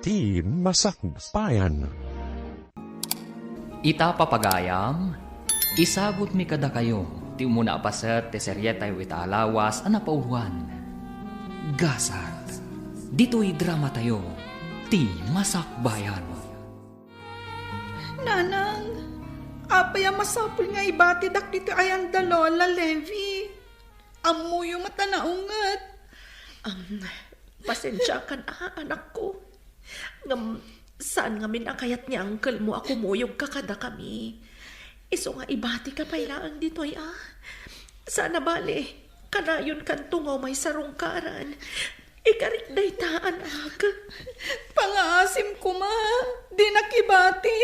Ti Masakbayan. Ita papagayam, isagot mi kada kayo, ti umuna apaset ti seryetay wita alawas ana pauruan. Gasat, dito'y drama tayo, ti Masakbayan. Nanang, apay ang masapul nga ibatidak dito ayan dalola, Levi. Amo yung mata na ungat. Pasensya ka na, anak ko. Saan nga minakayat ni uncle mo ako muyog kakada kami. Iso nga ibati ka pailaan dito'y Sana bali, kanayon kan tungaw may sarungkaran. Ikarit day taan Pangaasim ko, ma. Di nakibati.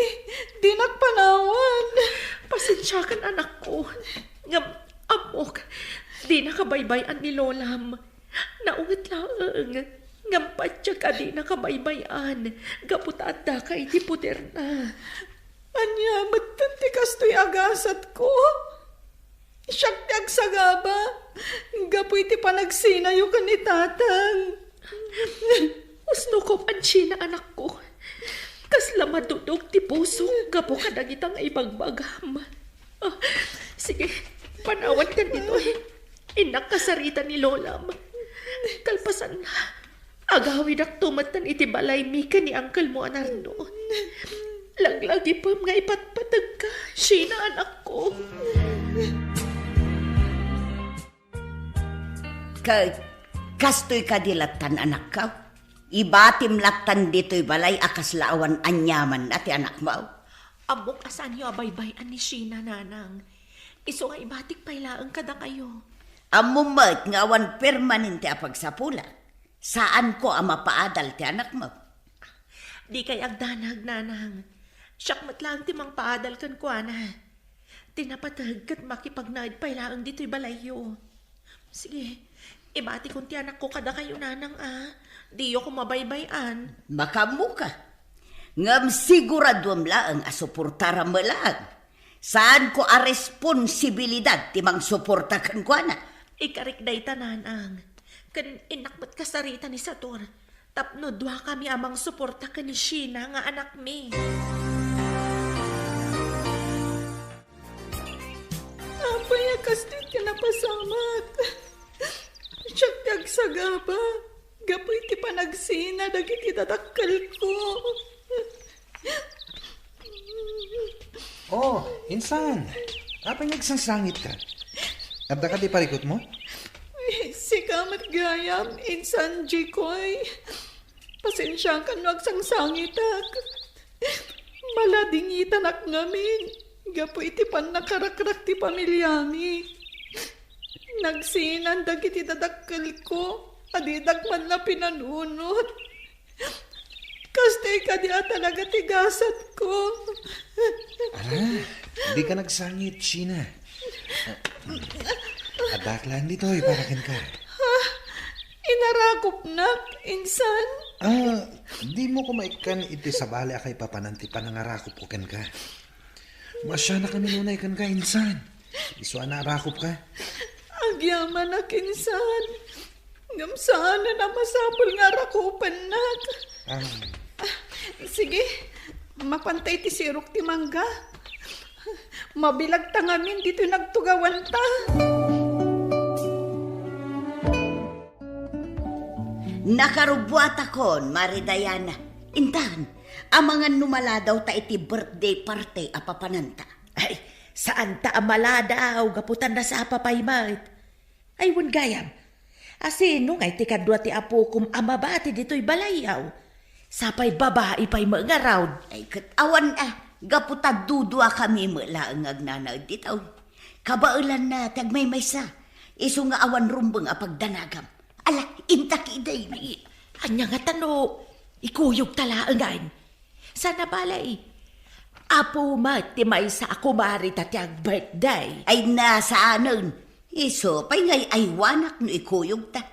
Di nakpanawan. Pasensya kan anak ko. Amok, di nakabaybayan ni Lolam. Naungit laang. Ngampatya ka di nakabaybayan. Gaputaan da kay di puder na. Anya, matanti kastoy agasat ko. Siyak ti agsagaba. Gapoy ti panagsinayo ka ni tatang. Usno ko pansina anak ko. Kasla madudog ti puso. Gapo ka dagitang ibagbagam. Sige, panawan ka dito. Inak kasarita ni Lolam. Kalpasan na. Agawid ak tumatan iti balay mika ni Uncle mo Anarno. Laglagi pa mga ipatpatag ka. Sina anak ko. Kastoy ka dilatan anak ka. Ibatim latan dito'y balay akas laawan anyaman ati anak mo. Amok asan yung abaybayan ni Sheena, nanang. Iso nga ibatik pailaang kada kayo. Amumat nga awan permanente apagsapula. Saan ko ang mapaadal ti anak mo? Di kay agdanag, nanang. Siyakmat lang timang paadal kan ko, ana. Tinapatag kat makipagnaid pailaang dito'y balayo. Sige, ibati kong ti anak ko kada kayo, nanang, Di ko mabaybayan. Makamu ka. Ngam siguradom laang asuportara mo lang. Saan ko a responsibilidad timang suportakan ko na? Ikarik day tananang. Kan inakmat kasarita ni Sator. Tapno dua kami amang suportakan ni Sheena nga anak mi. Apay kastit ka napasamak. Siyak ti agsagaba. Gapoy ti panagsina dagiti tatakal ko. Oh, insan. Apay nagsangsangit ka? Abda ka di parikot mo? Si kamat gayam, insan Jikoy. Pasensya ka no agsangsangit Maladingitan ak ngamin. Gapoy ti pan nakarakrak ti pamilyami. Nagsinan dagiti tatakal ko. Adidag man na pinanunot. Kastay ka di talaga tigasat ko. Di ka nagsangit, Sheena. Adak lang dito, iparakin ka. Inarakop nak, insan. Di mo kumaikan iti sa bali akay papananti pa nangarakop ko kan ka. Masya na kami nunay kan ka, insan. Isuan na arakop ka. Agyaman nak, insan. Ngamsaan na masapol nga rakupan nak. Sige, mapantay ti sirok ti mangga. Mabilag tangamin dito nagtugawan ta. Nakarubwat akon, Maridayana. Intan, ang mga numala daw ta iti birthday party apapananta. Ay, saan ta amala daw? Gaputan na sa apapaymait. Ay, wun gayam. Asino ngay ti kadwa ti apo kum amabati dito'y balayaw. Sapay babae pa'y mga round. Ay, katawan gaputa dudua kami mula ang agnanaw dito. Kabaulan na, tagmay maysa. Iso nga awan rumbang apagdanagam. Ala, intakiday ni. Anya nga tano, ikuyog talaangan. Sana balay. Apo ti may sa ako mari tatyag birthday. Ay nasa anon. Iso, pa'y ngay aywanak no ikuyog ta.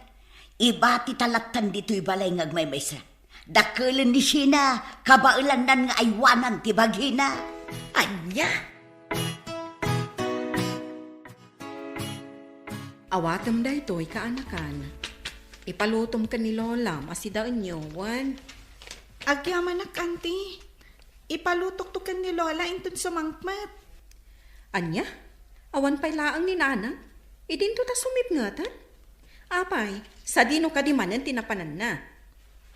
Ibati talatan dito'y balay ngagmay maysa. Dakulan ni Sheena, kabaulan nan nga aywanan ti baghina. Anya? Awatam da ito'y kaanakan. Ipalutom ka ni Lola, masidaan niyo, Juan. Agyaman na kanti. Ipalutok to kan ni Lola intun sumangmat. Anya? Awan pa'y laang ni nanang? Idin to ta sumipngatan? Apay, sa dino ka di manan tinapanan na.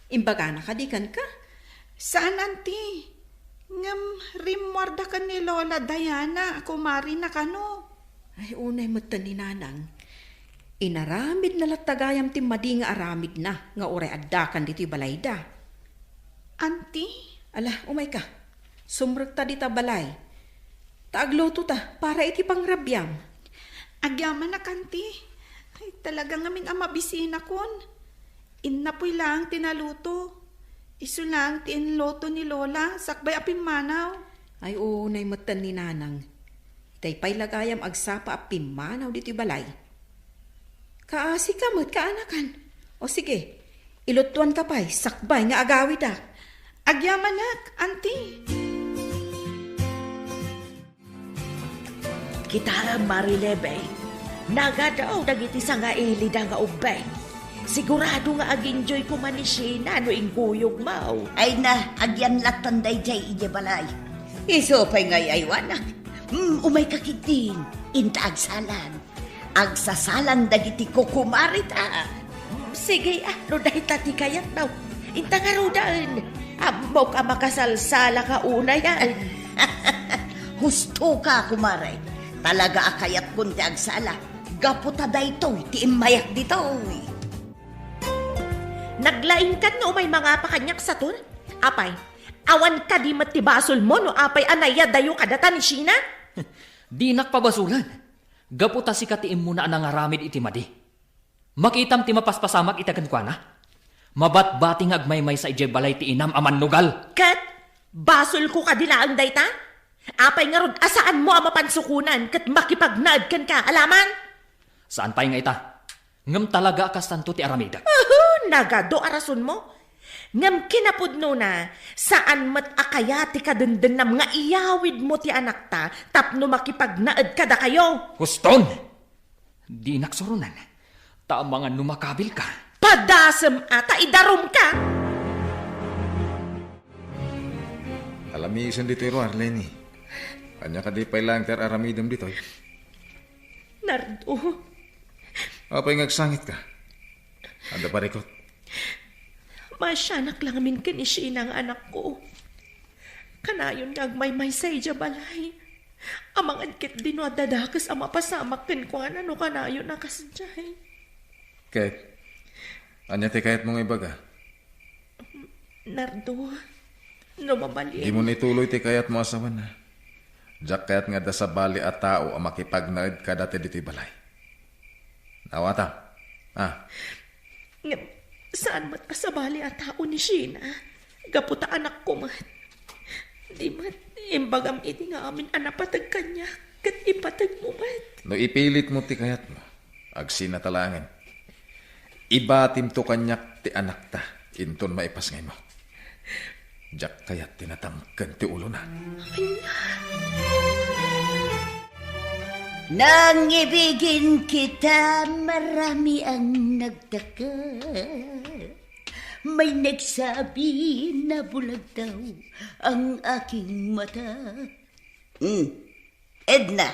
Imbaga na kadikan ka? Saan, anti? Ngam rimwarda ka ni Lola Diana, kumari na kano. Ay, unay matan ni nanang. Inaramid na latagayam ti madi nga aramid na, nga oray addakan dito'y balayda. Anti? Ala, umay ka. Sumrek ta di ta balay. Taagluto ta, para iti pangrabyam. Agyaman na kanti. Ay, talaga ngamin ang mabisina kon. Innapoy lang tinaluto. Isu lang tinloto ni Lola, sakbay apim manaw. Ay, unay matan ni nanang. Itay pa'y lagayam agsapa apim manaw dito'y balay. Kaasi ka mo't kaanakan. O sige, ilutuan ka pa'y, sakbay nga agawid ah. Agyamanak, anti. Kita Marilebe, nagadaw dagiti sa nga ilida nga ubay. Sigurado nga ag-enjoy ko man ni Sheena no ingkuyog mau. Ay na, agyan latanday jay ije balay. Iso pa'y ngay aywanak. Umay kakitin, inta agsalan. Agsasalan dagiti kukumarit Sige, no dahil tati kayat daw. Inta nga rodaan. Amo ka makasalsala ka una yan. Husto ka, kumare. Talaga akayat kunti agsala. Gaputa da ito, tiimayak dito. Naglaing ka no may mga pakanyak sa tun? Apay, awan ka di matibasol mo no apay anaya dayo kadata ni Sheena? Di nakpabasulan. Gaputa si katiim mo na anangaramid iti madi. Makitam ti mapaspasamak itagan kwa na. Mabat-bating agmaymay sa ije balay ti inam aman nugal. Kat, basol ko ka dilaang dayta? Apay nga rod, asaan mo ang mapansukunan kat makipagnaad kan ka, alaman? Saan pa'y nga ita? Ngam talaga kastanto ti aramida. Nagado arason mo? Ngam kinapudno na, saan mat akayati ka dendennam nga iyawid mo ti anak ta, tapno makipagnaad ka da kayo. Huston! Di naksurunan. Ta mga numakabil ka. Padasem ata, idarom ka! Alamisan dito iro, Arlene. Kanya ka di pa'y lang ter aramidam dito. Nardo, Apay ngagsangit ka. Anda pa rikot. masyanak lang min ka ni Sheena ang anak ko. Kanayon nagmaymay sa ija balay. Amang adkit din no dadakas ang mapasamak kin ko ano kanayon nakasadyay. Kahit, anya ti kahit mong ibaga. Nardo, no mabalin. Di mo nituloy ti kayat mo asawan na. Diyak kayat nga da sa bali at tao ang makipagnaid ka dati dito'y balay. Nawata. Saan mat kasabali at tao ni Sheena? Gaputa anak ko mat. Di mat, imbagam iti nga amin anapatag kanya. Kat ipatag mo mat. No ipilit mo ti kayat mo. Agsinatalangan. Ibatim to kanyak ti anak ta. Inton maipas ngay mo. Diyak kayat tinatangkan ti ulo na. Nang ibigin kita, marami ang nagtaka. May nagsabi na bulag daw ang aking mata. Edna,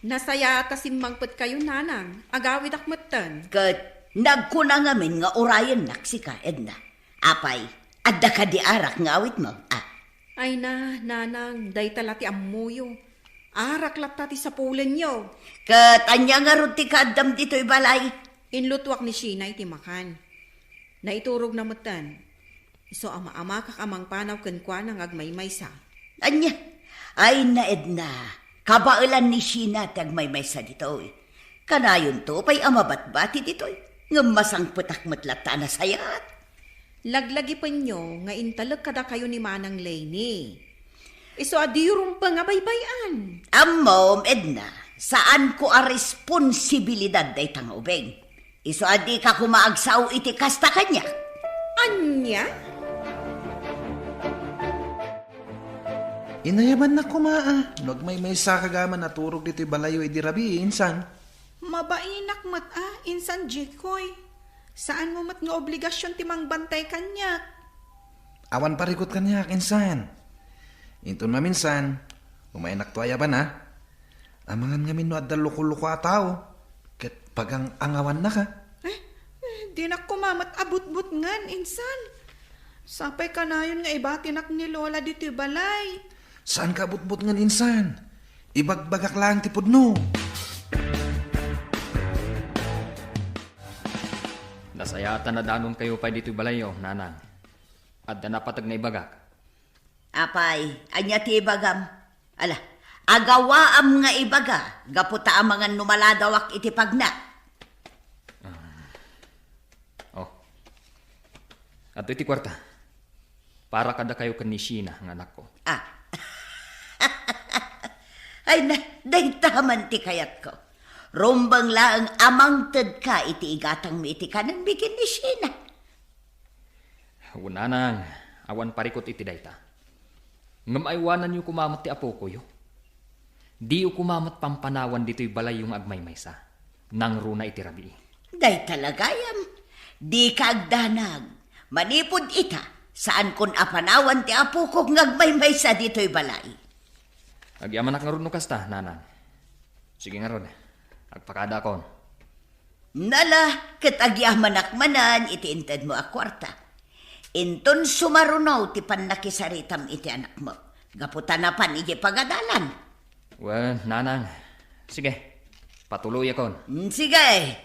Nasaya ta simmangpet kayo nanang. Agawid akmatan. kat nagkunang amin nga orayan naksika, Edna. Apay, adda ka di arak nga awit mo. Ay na, nanang, day talati amuyo. Arak latati sa pulen nyo. Kat anya nga ron ti kaadam dito'y balay. Inlutwak ni Sheena iti makan. Naiturog na matan. So ama-ama kakamang panaw kenkwa ng agmaymay sa. Anya, ay na Edna, kabailan ni Sheena tagmaymay sa dito'y. Kanayon to, pa'y amabat-bati dito'y. Ngamasang putak matlata na sayat. Laglagi pa nyo nga intalag kada kayo ni Manang Lainey. Iso adirong pa nga baybayan. Mom, Edna, saan ko a responsibilidad day tang ubeng? Iso adi ka kumaagsaw iti kasta kanya. Anya? Inayaman na kumaa. Nagmay sa kagaman na turog dito'y balayo idirabi, insan. Mabainak mat insan Jikoy. Saan mo mat nga obligasyon timang bantay kanya? Awan parikot kanya kinsan. Intun maminsan, umain naktuaya ba na? Amangan ngamin no at luko-luko ataw. Ket pagang angawan na ka. Di na kumamat abot-but ngan, insan. Sapay ka na yun nga iba tinak ni Lola dito balay. Saan ka butbut ngan insan? Ibagbagak lang tipod no. Nasayatan na danon kayo pa dito balayo, nanang. At na napatag na ibagak. Apay, anya ti ibagam. Ala, agawaam nga ibaga. Gaputa ang mga numaladawak iti pagna. Oh. At iti kwarta. Para kada kayo kan ni Sheena, ang anak ko. Ay na, dahi taman ti kayat ko. Rumbang laang amangted ka iti igatang mi iti kanang bikin ni Sheena. Unanang, awan parikot iti dayta. Ngam aywanan niyo kumamat ti apo ko yo. Di yu kumamat pampanawan dito'y balay yung agmaymaysa. Nang runa iti rabi. Day talagayam. Di kaagdanag. Manipod ita. Saan kun apanawan ti apo ko ngagmaymaysa dito'y balay. Agyaman ak nga ron no kasta, nanang. Sige nga ron. Agpakada kon. Nala, katagyaman akmanan iti inted mo a kwarta. Inton sumarunaw ti panakisaritam iti anak mo. Gaputan na pan iti pagadalan. Well, nanang. Sige, patuloy akon. Sige.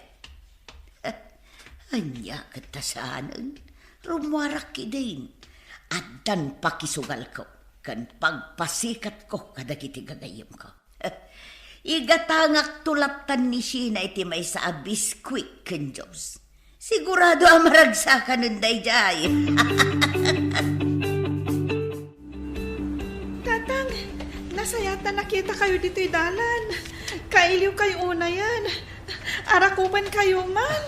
Anya katasanan. Rumwarak kidain. At dan pakisugal ko. Kan pagpasikat ko kadagiti gagayim ko. Igatangak tulatan ni Sheena iti may sa biskwit ken Diyos. Sigurado ang maragsakan ng dayjay. Tatang, nasayatan nakita kayo dito'y dalan. Kailiw kayo una yan. Arakupan kayo man.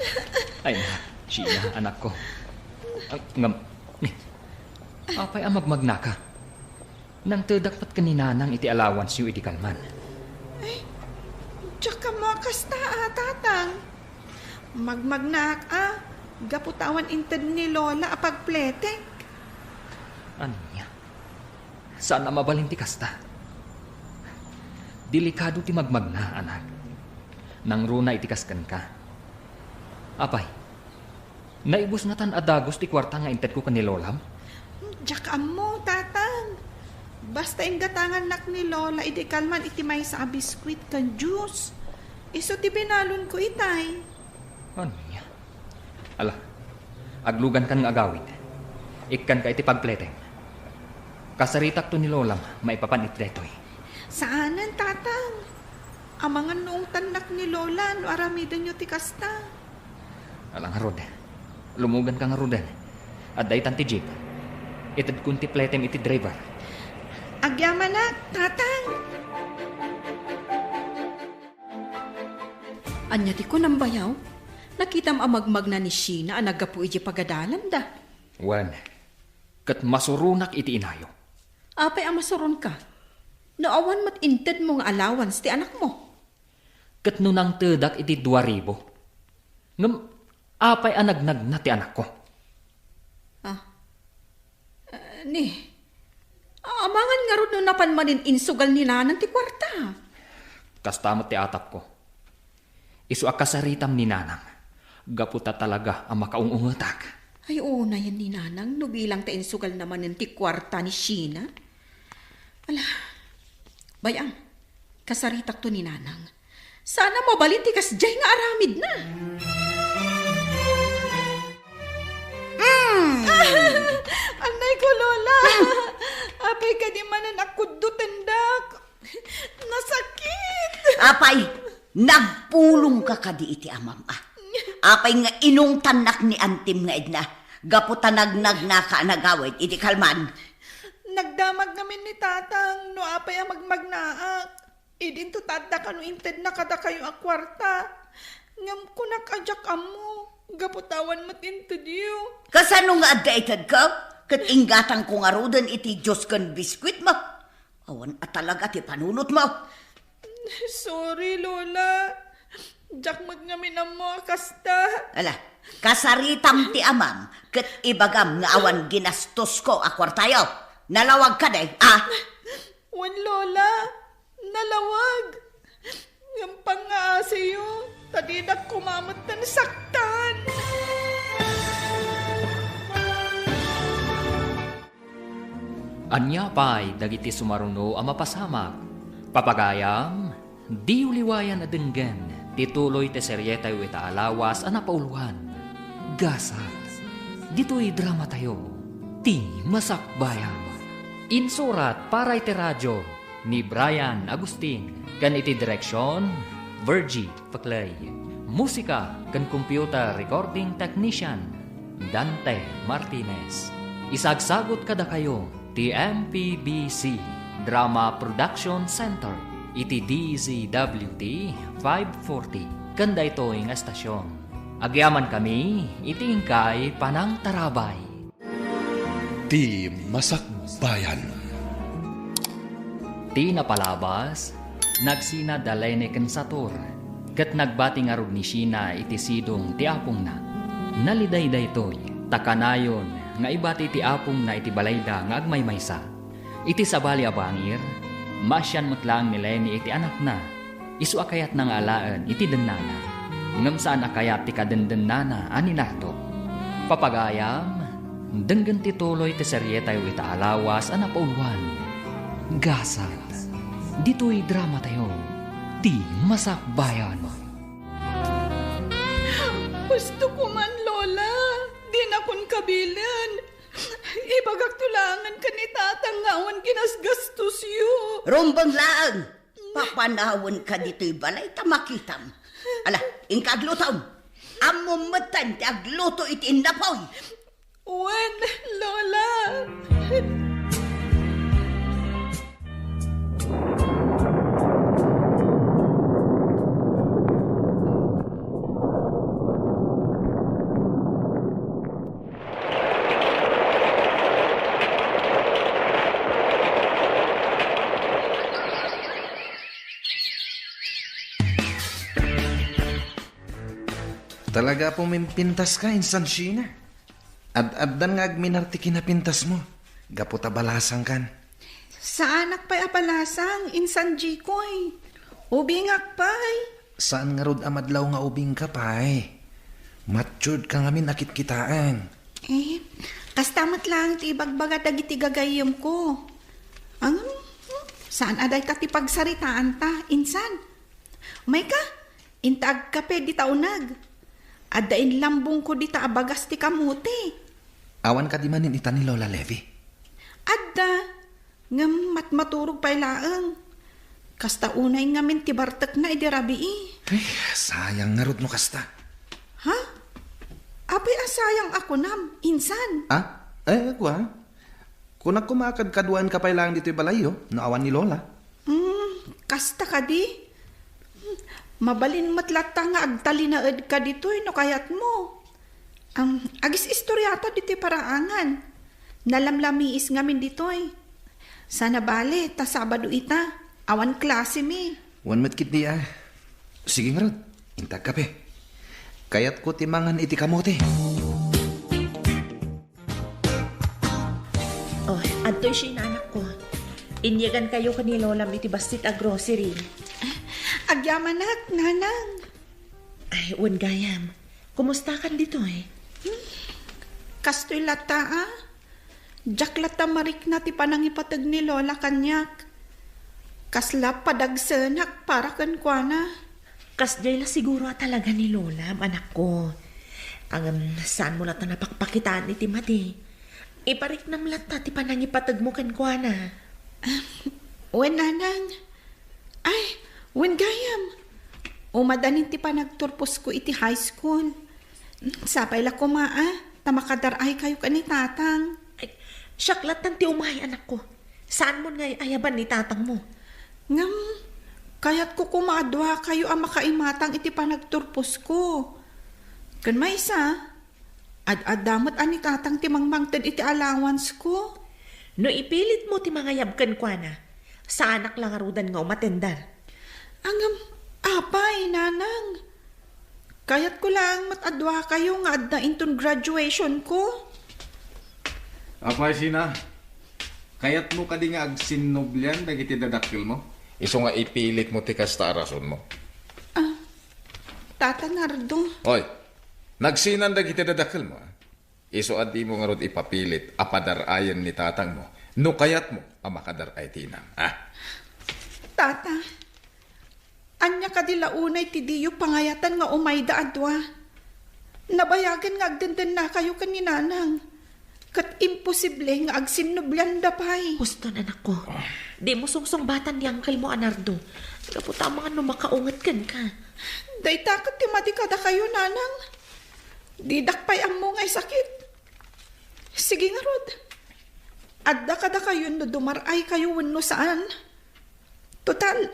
Ay, Sheena, anak ko. Ngam. Apay ang magmagnaka. Nang tedakpat kaninanang iti allowance yu iti kalman. Tsaka mo kasta tatang. Magmagnak gaputawan inted ni Lola apagpletek. Ano niya? Saan na mabalinti kasta? Delikado ti magmagna, anak. Nang runa itikaskan ka. Apay, naibus na tan adagos ti kwarta nga inted ko kan ni Lolam? Tsaka mo, tatang. Basta ingatangan nak ni Lola iti kalman iti may sa biskwit kan juice. Iso ti binalon ko itay. Ano niya? Ala, aglugan ka ng agawid. Ikkan ka iti pagpleteng. Kasaritak to ni Lolam, maipapanit detoy. Saanan, tatang? Amangan noong tanak ni Lola, no aramidan nyo ti kasta. Alang harod. Lumugan ka nga roden. At daytan ti jeep. Itad kunti pletem iti driver. Agyaman na, tatang. Anya ti ko nang bayaw? Nakitam amagmag na ni Sheena ang nagapu iti pagadalan da. Wan, kat masurunak iti inayo. Apay ang masuron ka. Naawan mat inted mong allowance ti anak mo. Kat nunang tedak iti 2,000. Ngam, apay ang nagnag na ti anak ko. Amangan nga ron nung napanmanin insugal ni nanang ti kwarta. Kastamot ti atap ko. Isu akasaritam ni nanang. Gaputa talaga ang makaungungatak. Ay una yan ni nanang, no bilang ta insugal naman ng ti kwarta ni Sheena. Ala, bayang, kasaritak to ni nanang. Sana mabalin ti kasjay nga aramid na. Anay ko, Lola. Apay ka di manan akuddo tendak. Nasakit. Apay, nagpulong ka kadi iti amam Apay nga inong tanak ni antim nga edna. Gaputa nagnag na ka nagawid iti kalman. Nagdamag namin ni tatang no apay ang magmagnaak. Idin to tada ka no inted na kada kayo ang kwarta. Ngam ko nakajak amo. Gaputawan mat inted yu. Kasano nga addaitad ka? Kat inggatang ko nga rodan iti Diyos kan biskwit mo. Awan at talaga ti panunot mo. Sorry, Lola. Jak magnamin ang mga kasta. Ala, kasaritam ti amam, ket ibagam nga awan ginastos ko a kwartayo. Nalawag ka day, ah? Wan Lola, nalawag. Yung pang-aasay tadidak kumamot na nasaktan. Anya pa'y dagiti sumaruno ang mapasamak. Papagayam, di uliwayan na denggan, tituloy te seryetay wita alawas ang napauluhan. Gasat, dito'y drama tayo, ti masakbayan. Insurat para iti radyo ni Brian Agustin, kan iti direksyon, Virgie Paclay. Musika kan computer recording technician, Dante Martinez. Isagsagot kada kayo, ti MPBC Drama Production Center, iti DZWT 540, kanda ito ang estasyon. Agyaman kami, iti ingkay Panang Tarabay. Ti Masakbayan. Ti napalabas, nagsina dalene ken sator, ket nagbati nga rod ni Sina iti sidong ti apong na. Naliday daytoy, takanayon, nga ibati ti apong na iti balayda nga agmaymaysa. Iti sabali abangir, masyan mutlang ni Lenny iti anak na, isu akayat na nga alaan iti dennana. Ngam saan akayat ti kadendennana ani nato. Papagayam, denggan ti tuloy ti seryetay ita alawas ana pauluan. Gasat, dito'y drama tayo, ti masakbayan. Gusto ko man, Lola. Di na kun kabilan. Ibagak tulangan ka ni tatang ngawan ginasgastos yu. Rumbang laang, papanawon ka dito'y balay tamakitam. Ala, ingka aglutom. Amo matan ti agluto iti inapoy. Wen, Lola. Talaga po may pintas ka, Insan Sheena. Ad-addan nga agminarti kinapintas mo. Gaputa balasang kan. Sa anak pa'y apalasang, insan Jikoy. Ubingak pa'y. Saan nga rod amadlaw nga ubing ka pa eh? Matured ka ngamin akit kitaan. Kastamat lang ti ibagbaga dagiti gagayom ko. Saan aday ka ti pagsaritaan ta, insan? May ka, intag kape di taunag. Adain lambong ko di ta abagas ti kamuti. Awan ka di manin ita ni Lola Levy. Adda, ngam matmaturog pa'y laang. Kasta unay ngamin ti bartek na idirabii. Ay, sayang nga rod no kasta. Ha? Apay asayang ako nam, insan. Ako ha? Kung kumakad kaduan ka pa lang dito'y balayo, naawan ni Lola. Kasta ka di? Mabalin matlata nga agtalinaed ka dito'y no kayat mo. Agis istoryata dito'y paraangan. Nalamlamiis ngamin dito'y. Sana bale, ta Sabado ita. Awan klase mi. Wan matkit di ah. Sige nga rod, intag kape. Kayat ko timangan iti kamote. Oh, antoy siya anak ko. Inyagan kayo kani Lola iti bastit a grocery. Agyamanak, nanang. Ay, wan gayam. Kumusta kan dito eh? Kastoy lata Jak lata marik na ti panangipatag ni Lola kanyak. Kasla padagsanak para kan kuana. Kasjay la siguro talaga ni Lola, anak ko. Saan mo lata napakpakitaan iti mati? Iparik nam lata ti panangipatag mo kan kuana. Wen nanang. Ay, wen gayam. Umadanin ti panagturpos ko iti high school. Sapay la ko tamakadaray kayo ka ni tatang. Ay, syaklatan ti umay anak ko. Saan mo nga ayaban ni tatang mo? Ngam, kayat ko kumadwa kayo ang makaimatang iti panagturpos ko. Kan may isa, ad-adamot ani tatang ti mangmangted iti allowance ko. No ipilit mo ti mga yabkan kwa na, sa anak lang arudan nga umatendar. Apay, nanang. Kayat ko lang matadwa kayo nga adda inton graduation ko. Apay sina, kayat mo ka di nga agsinnoblyan dagiti dadakil mo? Iso nga ipilit mo ti kasta arason mo. Tata Nardo, Hoy, nagsinan dagiti dadakil mo. Iso adi mo nga rod ipapilit apadarayan ni tatang mo. No kayat mo ang makadaray tinang. tata. Anya ka di launay ti diyo pangayatan nga umayda adwa. Nabayagan nga agdandan na kayo kaninanang. Kat imposible nga agsinnoblyan dapay. Gusto na anak ko. Di mo sungsong batan ni Uncle mo, Anardo. Kaputa mga no makaungat kan ka. Day takot ti madikada kayo, nanang. Didak pay ang mungay sakit. Sige nga, Rod. Adda kada kayo no dumaray kayo wenno saan. Total,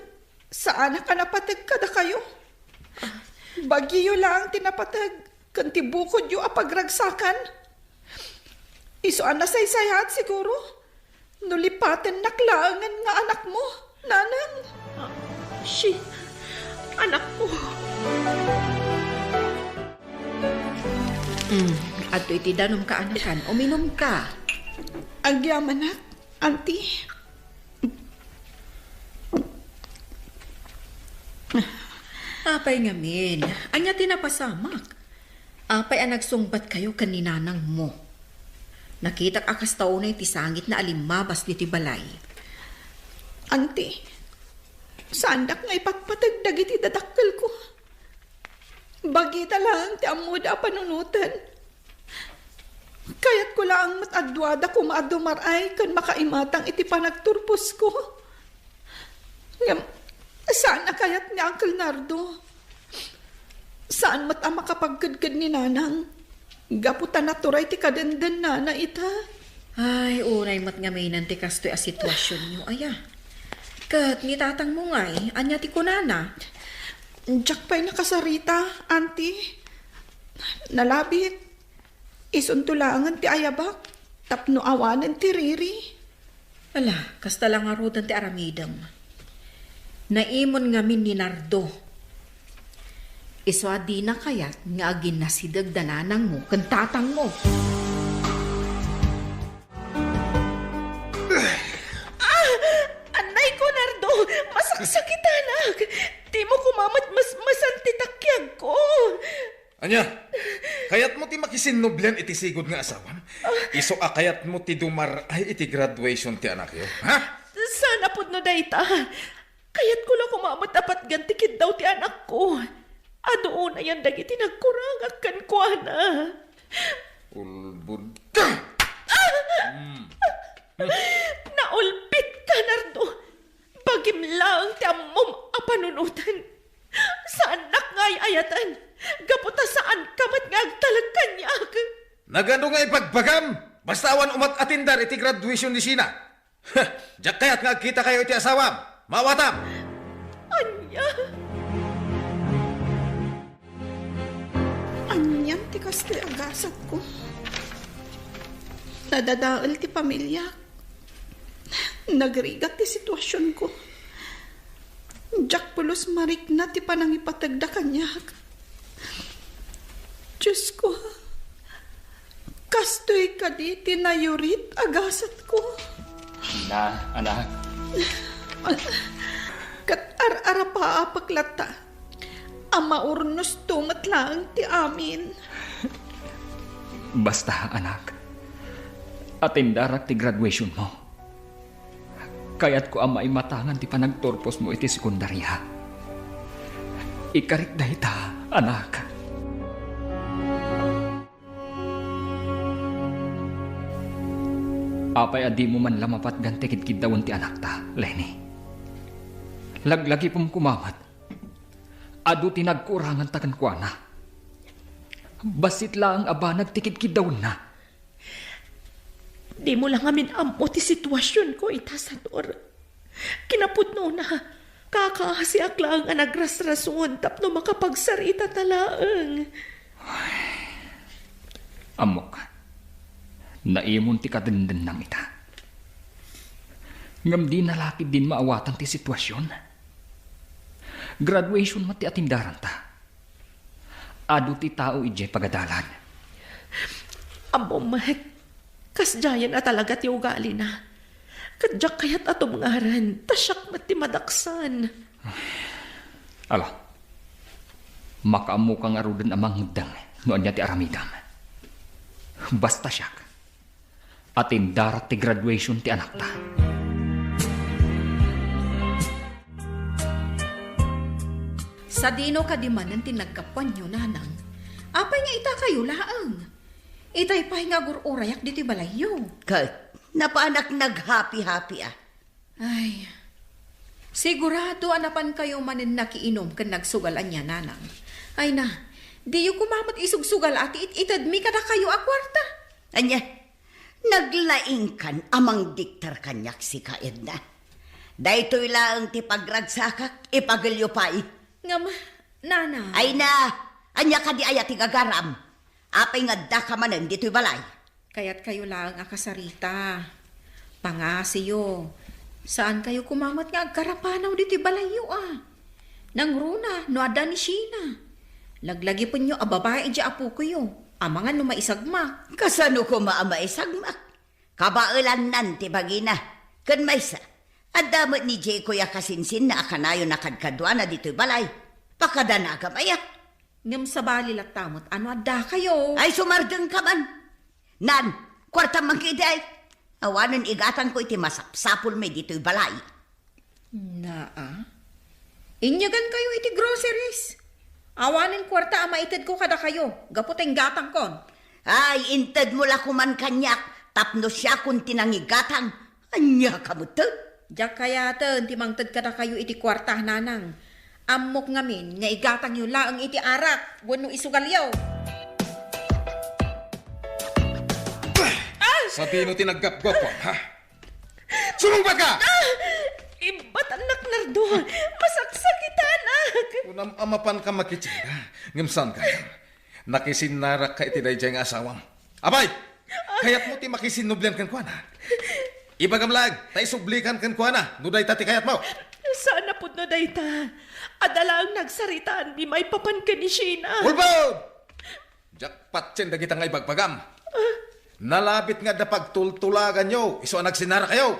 saan ka napatag kada kayo? Bagyo lang tinapatag. Kanti bukod yu apagragsakan. Isuan na saysayat siguro. Nulipatan naklaangan nga anak mo, nanang. Anak mo. Ato iti danom ka anakan, uminom ka. Agyaman na, auntie. Apay ngamin, anya tinapasamak. Apay ang nagsungbat kayo kaninanang mo. Nakita akas taonay ti sangit na alimabas di ti balay. Auntie, sandak nga ipatpatagdag iti dadakkel ko. Bagita lang ti amuda panunutan. Kaya't ko lang matadwada ko maadumaray kan makaimatang iti panagturpos ko. Ngam, saan na kaya't ni Uncle Nardo? Saan mat ang makapagkadkad ni nanang? Gaputan na turay ti kadendan na ita. Ay, unay mat nga may nanti kastoy a sitwasyon nyo, aya. Kat ni tatang mo ngay, anya ti kunana. Diyak pa'y nakasarita, auntie. Nalabit. Isuntulangan ti ayabak. Tapno awanan ti riri. Ala, kasta lang arudan ti aramidam. Naimon nga min ni Nardo. Iso adi na kayat nga agin na si dagdananang mo, kantatang mo. Anay ko, Nardo. Masaksakit, anak. Di mo kumamat masantitakyag ko. Anya, kayat mo ti makisinnoblyan iti sigod nga asawan? Iso kayat mo ti dumaray iti graduation ti anak yo, ha? Sana po no dayta. Kaya't ko lang kumamat apat gantikid daw ti anak ko. Adoon na yan dagiti nagkurangak ko na. Ulbud ka! Naulpit ka, Nardo. Bagim lang ti amom apanunutan. Sa anak nga'y ayatan. Gaputa saan kamat nga agtalag kanyak. Nagano nga ipagbagam? Basta awan umat atindar iti graduation ni Sina. Diyak kayat nga kita kayo iti asawam. Mawatam! Anya? Anyan ti kastoy agasat ko. Nadadaal ti pamilya. Nagrigat ti sitwasyon ko. Diyak pulos marik na ti panangipatagda kanyak. Diyos ko, kastoy ka di tinayurit agasat ko. Na, anak. Kat ar-ara pa apaklata. Ama urnos tumat lang ti amin. Basta, anak. Atindarak ti graduation mo. Kaya't ko ama imatangan ti panagturpos mo iti sekundarya. Ikarik dayta, anak. Apay adi mo man lamapat gantikid kidawon ti anak ta, Lenny. Laglagi pong kumamat. Adu tinagkurangan takan kwa na. Basit lang aba nagtikid kidawon na. Di mo lang amin ampo ti sitwasyon ko itasador. Kinapudno na. Kakasiak lang ang nagrasrason tapno makapagsarita talaang. Amok. Naimon ti kadenden ng ita. Ngam di nalakid din maawatan ti sitwasyon. Graduation mati atindaran ta. Adu ti tao ije pagadalan. Amo mat, kasjayan na talaga ti ugali na. Kadyak kayat ato ngaran, tasyak mat ti madaksan. Ala, makaamu kang arudan amang hudang noon niya ti aramidam. Basta siya, atin darat ti graduation ti anak ta. Sa dino kadimanan tinagkapan nyo, nanang. Apay nga ita kayo laang. Itay pa'y nga gururayak dito balayo. Kahit napaanak nag-happy-happy ah. Ay, sigurado anapan kayo manin nakiinom kan nagsugalan niya, nanang. Ay na, di yung kumamot isugsugal ati itadmi kada kayo a kwarta. Anya, naglaing kan amang diktar kanyak si Kaedna. Daytoy lang ti pagragsakak, ipagalyo pa Ngam, nanang. Ay na, anya ka di ayati gagaram. Apay nga da ka manan dito'y balay. Kaya't kayo lang akasarita. Pangasiyo. Saan kayo kumamot nga agkarapanaw dito'y balayo ah? Nang runa, no ada ni Sheena. Laglagi po nyo ababae di apo ko yo. Amangan no maisagmak. Kasano ko maamaisagmak? Kabailan nan ti bagina. Kan maysa. Adamot ni Jay kuya kasinsin na akanayo nakadkadwa na dito'y balay. Pakadanaga maya. Ngam sa bali tamot, ano ada kayo? Ay sumardeng ka man. Nan, kwarta mangkiday. Awanan igatan ko iti masapsapul may dito'y balay. Naa? Inyagan kayo iti groceries. Awanin kwarta ama itad ko kada kayo. Gaputeng gatang kon. Ay, inted mo la kuman kanyak. Tapno siya kung tinangigatang. Anya kamutod. Diyak kaya ten, timangtad kada kayo iti kwarta, nanang. Amok ngamin, nga igatang yung laang iti arak. Wano isugalyaw. Sa tino tinaggap-gap ko, ha? Sumungba ka! Iba't anak nardo, masaksakitan Unam amapan ka makitsinda. Ngamsan ka. Nakisinarak ka iti dayjay nga asawam. Abay! Kayat mo ti makisinublan kan kuana. Ibagamlag, tay sublikan kan kuana. Nuday tati kayat mo. Sana po na dayta. Adala ang nagsaritaan, di may papan ka ni Sheena. Ulbod! Jakpat chen dagita nga ibagbagam. Nalabit nga da pagtultulagan nyo. Iso ang nagsinara kayo.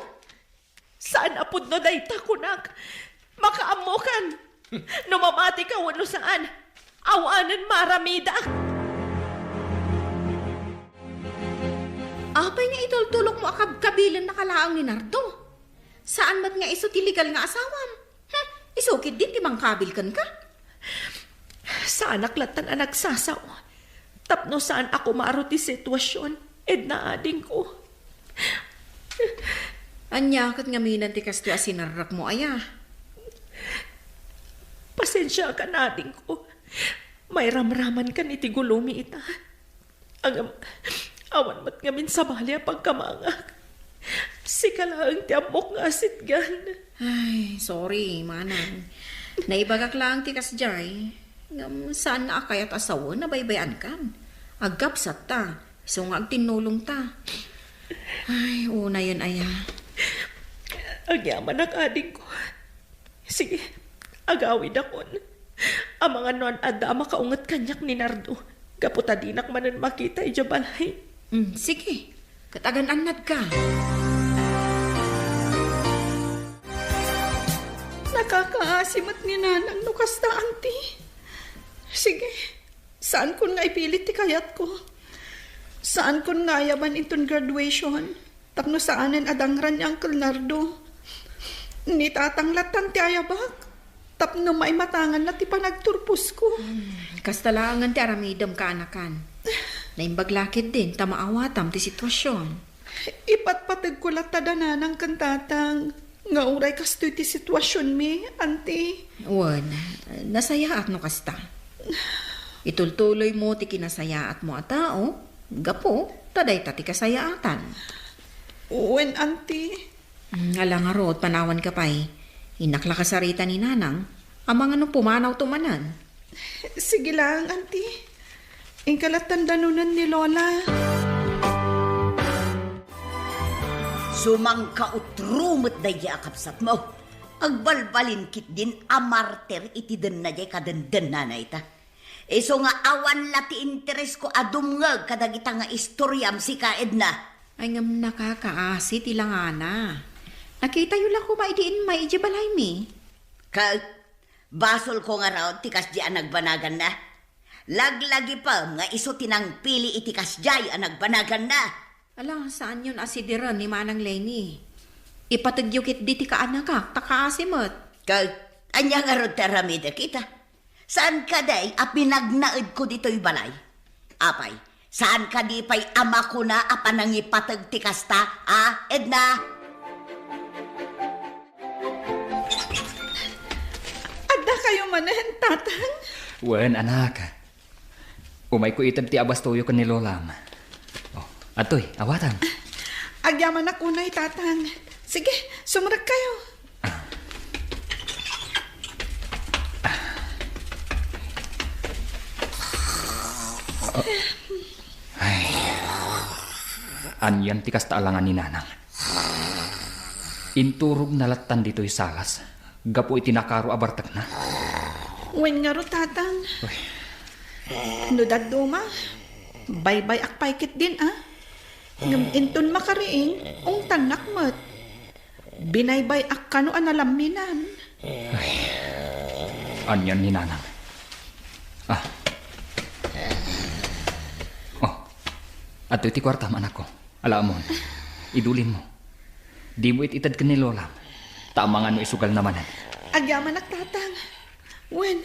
Sana po na dayta kunak. Makaamukan. Numamati ka wano saan. Awanan maramida. Apay nga itultulok mo akab-kabilan na kalaang ni Nardo. Saan ba't nga iso tiligal nga asawam? Isukit din timang kabil kan ka? Sa anak latan ang nagsasaw. Tapno saan ako maaruti sitwasyon. Na ading ko. Anyakat nga minan ti kasto asinarrak mo aya. Pasensya ka na ading ko. May ramraman ka ni Tigulumi ita. Awan mat nga min sa balya pagkamangak. Sika lang ti amok nga asitgan. Ay, sorry, manang. Naibagak lang ti kasjay. Ngam saan na akayat asawa na baybayan kan? Agap sa ta. So nga agtinulong ta. Ay, una yun aya. Ang yaman ang ading ko. Sige, agawid akon. Ang mga non ada makaungat kanyak ni Nardo. Kaputadinak manan makita ijabalay. Sige, katagan-anad ka. Nakakaasimat ni nanang no kasta auntie. Sige, saan kun nga ipilit ti kayat ko? Saan kun nga yaman itong graduation? Tapno saanen adangran ni Uncle Nardo? Ni tatanglatan ti ayabak. Tapno may matangan na ti panagturpus ko. Kastalangan ti aramidam ka anakan. Naimbaglakid din, tamaawatam ti sitwasyon. Ipatpatag ko lang tadananang kantatang. Nga uray kastoy ti sitwasyon mi, auntie. Wan, nasayaat no kasta. Itultuloy mo ti kinasayaat mo a tao. Gapo, taday ta ti kasayaatan. Uwen, auntie. Alang nga rood, panawan ka pa'y. Inakla kasarita ni nanang. Amang anong pumanaw tumanan. Sige lang, auntie. Ingkalatan danunan ni Lola. Sumang kautrumot na yakapsat mo. Agbalbalin kit din amarter iti den na jay kadandan na ita. Iso nga awan lati interes ko adumngag kadagita nga istoryam si ka Edna. Ay ngam nakakaasi tilangana. Nakita yun lang ko maidiin maidya balay mi. Ka basol ko nga raw tikas di ang nagbanagan na. Laglagi pa nga iso tinang pili itikas jay ang nagbanagan na. Ala, saan yun asidiran ni Manang Lenny? Ipatagyukit di ti ka anak takaasi mo't. Ka anya nga ro teramida kita. Saan ka day a pinagnaed ko dito'y balay? Apay, saan ka di pa'y ama ko na a panangipatag tikas ta, Edna? Adda kayo manahan, tatang. Wen, anak. Umay ko itab ti abas tuyo ka ni Lolam. Oh, atoy, awatan. Agyaman ako na'y, tatang. Sige, sumurag kayo. Anyan ti kastaalangan ni Nanang. Inturog nalatan dito'y salas. Gapo itinakaro abartag na. Wen nga ro, tatang. Nudad duma. Bye-bye akpaykit din, Ngam inton makariing, ung tanak mat. Binaybay ak kano analaminan. Anyan ni Nanang. Oh, ato iti kwartam, anak ko. Alamon, idulin mo. Di mo ititad ka ni Lola. Tama nga no isugal namanan. Agyaman ak, tatang. Wen,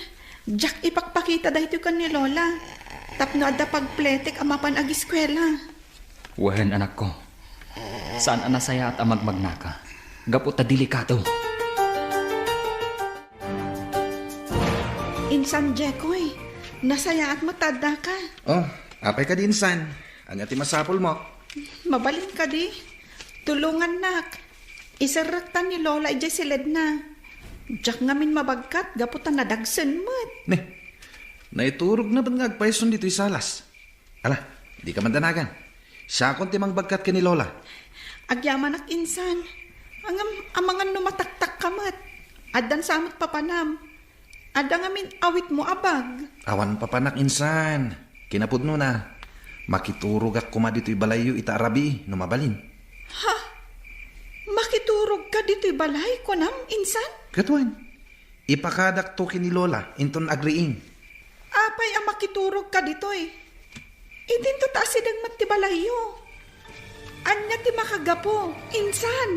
Jack ipakpakita dahito ka ni Lola. Tapno adda pagpletek amapan ag eskwela. Wen, anak ko. Saan anasaya at amagmagnaka? Gapo ta delikado. Insan Jekoy, nasaya at matada ka. Oh, apay ka din, San. Anya ti masapol mo. Mabalin ka di. Tulungan nak. Isaraktan ni Lola ijay silid na. Jack ngamin mabagkat, gaputan na dagsan mat. Naiturog na ba't nga agpaisun dito'y salas? Ala, di ka mandanagan. Siya akong timang bagkat ka ni Lola. Agyaman ak insan. Amangan numataktak kamat. Adan samot papanam. Ada ngamin awit mo abag. Awan papanak insan. Kinapudno na. Makiturog ak kuma dito'y balayo ita arabi no mabalin. Ha? Makiturog ka dito'y balay ko nam, insan? Katuan. Ipakadak to kini Lola inton agriing. Apay ang makiturog ka dito'y. Idin to taasidang matibalayo. Anya ti makagapo, insan.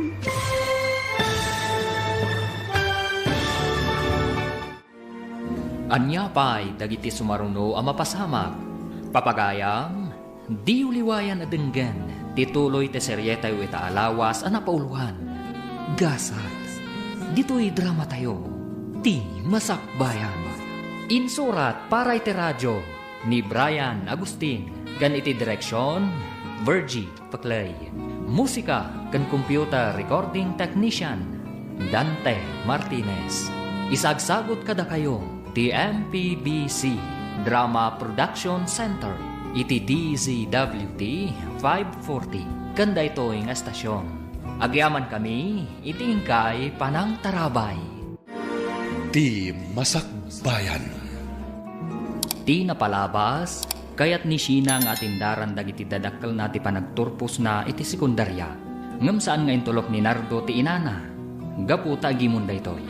Anya pa'y dagiti sumaruno ang mapasamak. Papagayam, di uliwayan adenggan. Tituloy te seryeta yu ita alawas ang napauluhan. Gasat, dito'y drama tayo. Ti Masakbayan. Insurat para iti radyo ni Brian Agustin. Gan iti direksyon, Virgie Paclay. Musika kan computer recording technician, Dante Martinez. Isagsagot kada kayo, ti MPBC Drama Production Center. Iti DZWT 540. Kanda ito ang estasyon. Agyaman kami, itingkay panang tarabay. Di Masakbayan. Di napalabas, kayat ni Sheena nga atindaran dagiti dadakkel na ti panagturpos na iti sekundarya. Ngem saan nga intulok ni Nardo ti inana. Gapu ta gimon daytoy.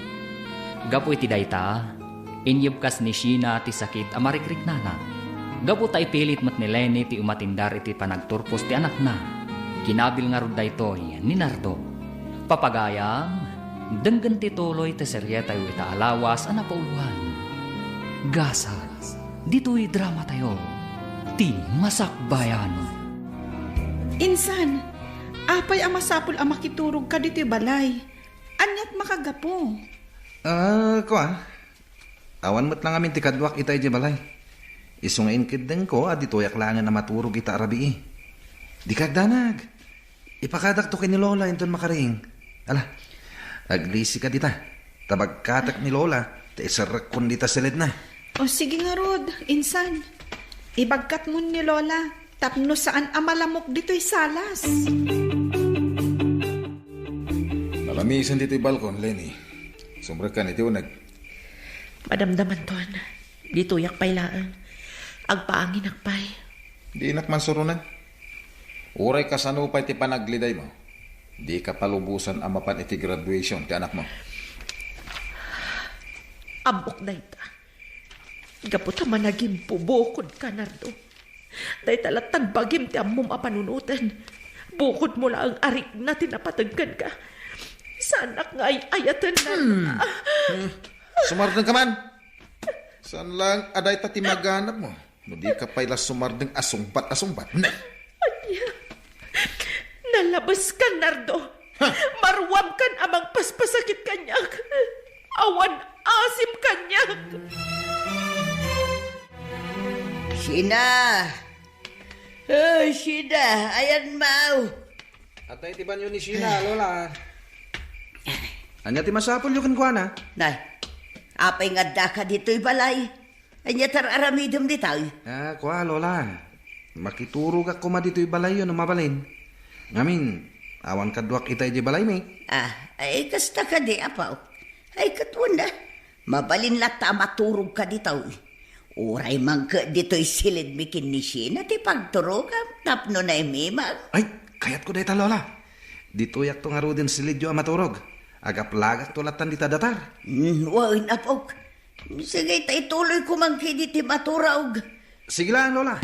Gapu iti dayta, inyebkas ni Sheena ti sakit amarikrik nana. Gapu ta ipilit mat ni Lenny ti umatindar iti panagturpos ti anak na. Kinabil nga rod daytoy ni Nardo. Papagayam, denggan ti tuloy ti seryeta yu ita alawas ang napauluhan. Gasas, dito'y drama tayo. Ti Masakbayan. Insan, apay ang masapul ang makiturog ka dito'y balay. Anyat makagapo. Awan mo't lang amin ti kadwak itay di balay. Isungain kideng ko, aditoyak langan na maturog ita arabi. Di kagdanag. Ipakadak to kay ni Lola inton makaring. Ala, aglisi ka dita. Tabagkatak ni Lola, ta isarak kun dita silid na. O sige nga Rod, insan. Ibagkat mo ni Lola, tapno saan amalamok dito'y salas. Malamisan dito'y balkon, Lenny. Sumra ka niti unag. Madamdaman ton. Dito yak pailaan. Agpaangin akpay. Di nak man surunan. Uray ka sanupay ti panagliday mo. Di ka palubusan ang mapan iti graduation ti anak mo. Ambok na ita. Gaputa man naging pubukod ka, Nardo. Dahil talatang bagim ti amom apanunutan. Bukod mo lang ang arik na tinapatagkan ka. Sanak nga ay ayatan na. Sumardeng ka man. Saan lang aday ta ti maganap mo? Di ka pala sumardeng asungbat. Nay! Nalabas ka, Nardo. Marwam kan amang paspasakit kanyak. Awan asim kanyak. Sina! Oh, Sina! Ayan, Mau! Atay ti banyo ni Sina, Lola. Anya ti masapol yung kankwana? Nay, apay nga da ka dito'y balay. Anya tararamidom di tayo. Kuha, Lola. Makituro ka kuma dito'y balay yun, mabalin. Ngamin, awan kadwak itay di balay, may. Ay kasta ka di, apaw. Ay katunda. Mabalin lata maturog ka di tayo. Uray man ka dito'y silid mikin ni Sina, ti pagturog ka, tapno na imimag. Ay, kayat ko dayta, Lola. Dito'y akto nga ro din silidyo ang maturog. Agap-lagak tulatan di tadatar. Wain apok. Sige, tay tuloy ko man kidi ti maturog. Sige lang, Lola.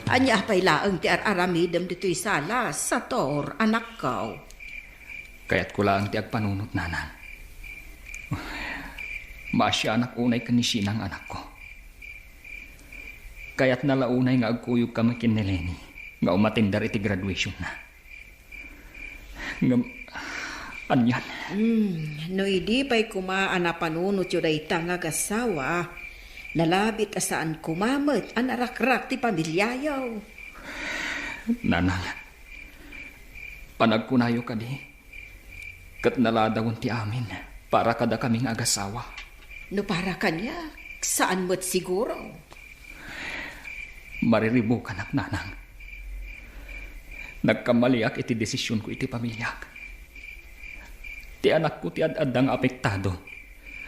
Anya pa'y laang ti ar-aramidam dito'y sala sa tor, anak ko. Kaya't ko lang ti agpanunot, nanang. Masya anak unay ka ni Sinang anak ko. Kaya't nalaunay nga agkuyog ka makin ni Lenny nga umatindar iti graduation na. Anyan. No idi pa'y kumaan na panunot yun ay tangag asawa. Nalabit asaan kumamot ang arak-rak ti pamilyayaw. Nanang, panagkunayo ka di. Kat naladawon ti amin para kada kaming agasawa. No para kanya, saan mo't siguro? Mariribo ka nak, nanang. Nagkamaliak iti desisyon ko iti pamilyak. Ti anak ko ti ad-adang apektado.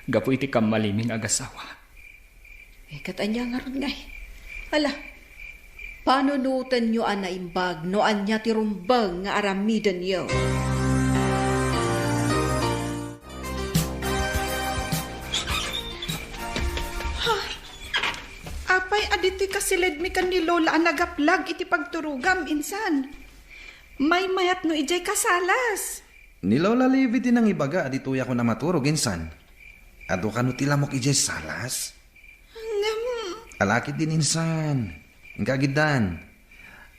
Gapo iti kamaliming agasawa. Katanya nga ron ngay. Hala, panunutan nyo ang naimbag no anya ti rumbang nga aramidan nyo. Apay, adito'y kasilid mi kan ni Lola ang nagaplag iti pagturugam, insan. May mayat no ijay kasalas. Ni Lola Levi din ang ibaga, adituya ko na maturog, insan. Ado ka no tilamok ijay salas? Alakit din, insan. Ang kagidan.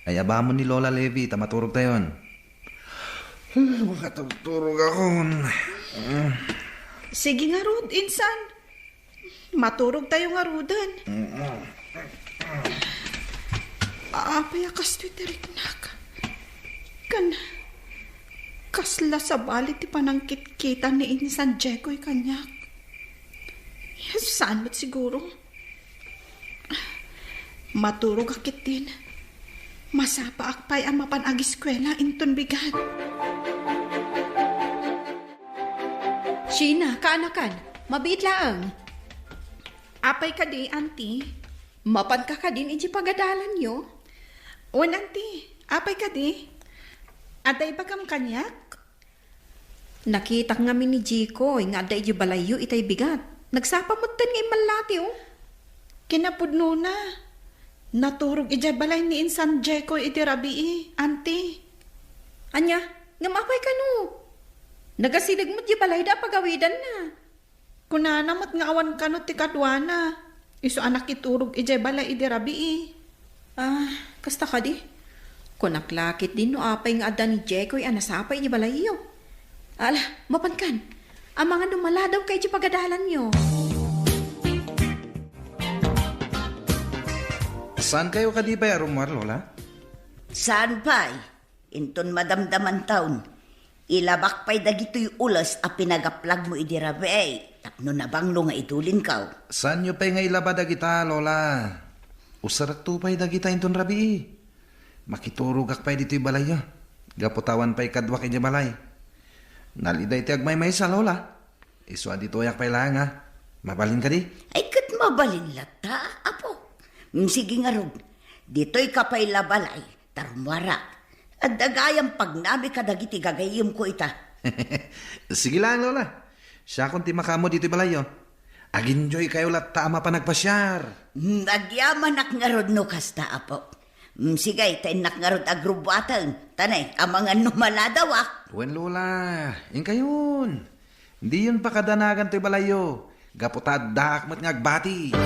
Ay abamon ni Lola Levi, maturog tayon. Makatuturog ako. Sige nga, Rod, insan. Maturog tayo nga, Rodan. Apay, akas tuiterik nak. Kasla sa balit ti panangkit-kita ni insan Jeko'y kanyak. Yes, saan mo't siguro? Maturog akit din. Masapa akpay ang mapanag-eskwela inton bigat. Sheena, kaanakan, mabiit laang. Apay ka di, auntie. Mapan ka din iji pagadalan nyo. O, auntie, apay ka di. Aday ba kam kanyak? Nakita nga ni Jiko, nga da iji balayo itay bigat. Nagsapamutan nga imalati, oh. Kinapudno na. Naturog ijay balay ni insan Jeko iti rabii, auntie. Anya, nga mapay ka no. Nagasidag mo't iji balay da pagawidan na. Kunanamat nga awan ka no ti kadwana. Iso anak iturog ijay balay iti rabii. Kasta ka di. Kunaklakit din no apay nga ada ni Jeko'y anasapay iji balayo. Ala, mapankan. Ang mga dumala daw kay iji pagadalan nyo. Saan kayo kadipay arumar, Lola? Saan pa'y? Inton madamdaman taon. Ilabak pa'y dagito'y ulas a pinagaplag mo idirabay. Tapno na banglo nga idulin ka. Saan nyo pa'y nga ilabada kita, Lola? Usarak tupay dagita inton rabi. Makiturugak pa'y dito'y balay yo. Gaputawan pa'y kadwak iti balay. Naliday ti agmay-may sa, Lola. Iswa dito'y pa'y lang, ha? Mabalin ka di? Ay kat mabalin lata, apo. Sige nga rog, dito'y kapay labalay, tarumara. At dagayang pagnami kadagiti gagayim ko ita. Sige lang, Lola. Siya kung ti makamo dito balayo. Aginjoy kayo latta ama pa nagpasyar. Agyaman ak nga rod no kasta, apo. Sige, tayo nak nga rod agrubatan. Tanay, kamangan numaladawak. Wen, Lola. Yung kayon. Hindi yun pa kadanagan to'y balayo. Gaputad dakmat nga agbati.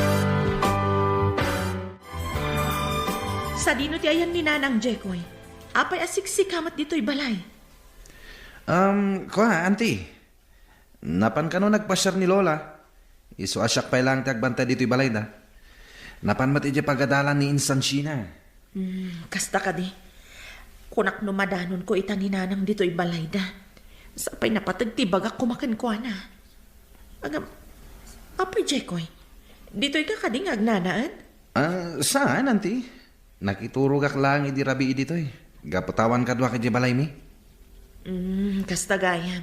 Sa dino ti ayan ni Nanang Jekoy. Apay asiksikamat dito'y balay. Auntie. Napan ka no nagpasyar ni Lola. Iso asyak pa lang tagbanta dito'y balay da. Napan mat ije pagadalan ni Insansina. Kasta ka di. Kunak numadanon ko ita ni Nanang dito'y balay da. Sapay napatagtibagak kumakan ko na. Apay Jekoy, dito'y ka kading agnanaan? Saan, auntie? Nakiturog ak lang idi rabi dito'y. Gaputawan kadwa kay balay mi. Kasta gayam.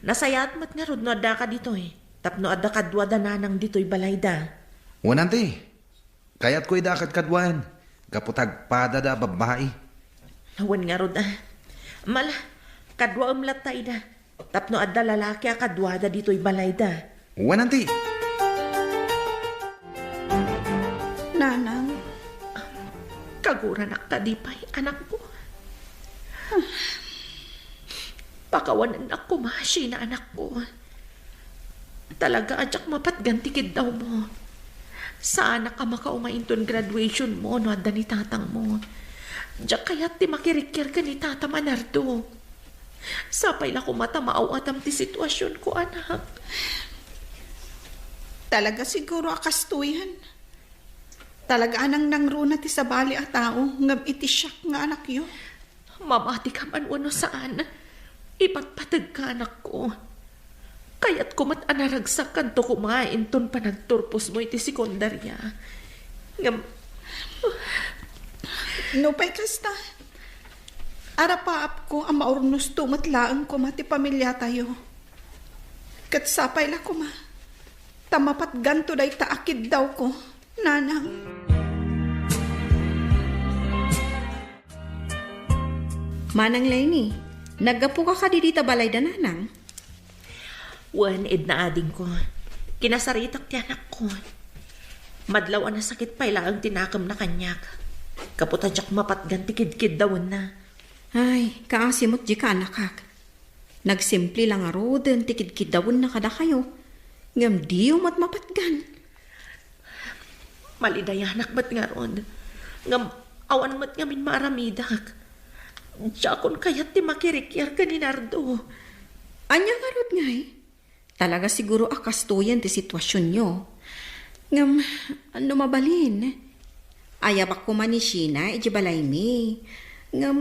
Nasayat mat nga rod no adda ka dito'y. Tapno adda kadwa da Nanang dito'y balay da. Wan, auntie. Kayat ko'y dakat kadwan. Gaputag pada da babae. Nawan nga rod Mala, kadwa umlatay da. Tapno adda lalaki a kadwa da dito'y balay da. Wan, auntie. Nanang, Kaguran ak kadipay, anak ko. Pakawanan ako maasi na anak ko. Talaga adyak mapatgantikid daw mo. Sana ka makaumainton graduation mo no adda ni tatang mo. Diyak kaya't ti makirikir ka ni tata Manardo. Sapay la ko mata maawatam ti sitwasyon ko, anak. talaga siguro akastuyan. Talaga anang nangruna ti sabali a tao, ngam iti siyak nga anak yo. Mamati ka man wano saan. Ipatpatag ka anak ko. Kaya't kumat anaragsak kanto kumain ton panagturpos mo iti sekundarya. Ngam... Nupay kasta. Arapaap ko ang maurnos tumatlaan ko mati pamilya tayo. Kat sapay la ko ma. Tamapat ganto day taakid daw ko, nanang. Manang Lenny, naggapo ka di dita balay da nanang? Wan ed na ading ko. Kinasaritak ti anak ko. Madlaw na sakit pa ang tinakam na kanyak. Kaputadyak mapatgan ti kid-kid dawon na. Ay, kaasimot di ka anakak. Nagsimple lang aroden ti kid-kid dawon na kada kayo. Ngam diyo mat mapatgan. Malidayanak mat nga ron. Ngam awan mat ngamin maaramidak. Diyakon kayat ti makirikyar ka ni Nardo. Anya karot nga Talaga siguro akastuyan ti sitwasyon nyo. Ngam, ano mabalin? Ayabak ko man ni Sheena, ijibalay mi. Ngam,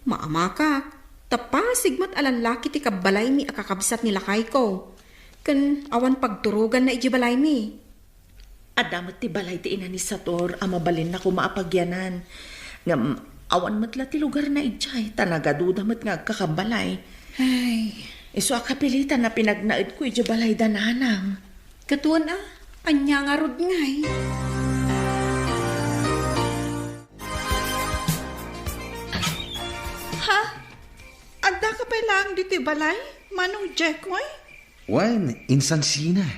maama ka. Tapasig mat alanlaki ti kabalay mi akakabsat nila kay ko. Kan awan pagturugan na ijibalay mi. Adamat ti balay ti ina ni Sator, amabalin na ko maapagyanan. Ngam, awan mat la ti lugar na ijay, tanagaduda mat nga kakabalay. Ay, Iso akapilitan na pinagnaid ko ijibalay da nanang. katuan anya nga rod ngay. Ha? Anda ka pa lang dito balay? Manong Jekoy? Wan, insansina.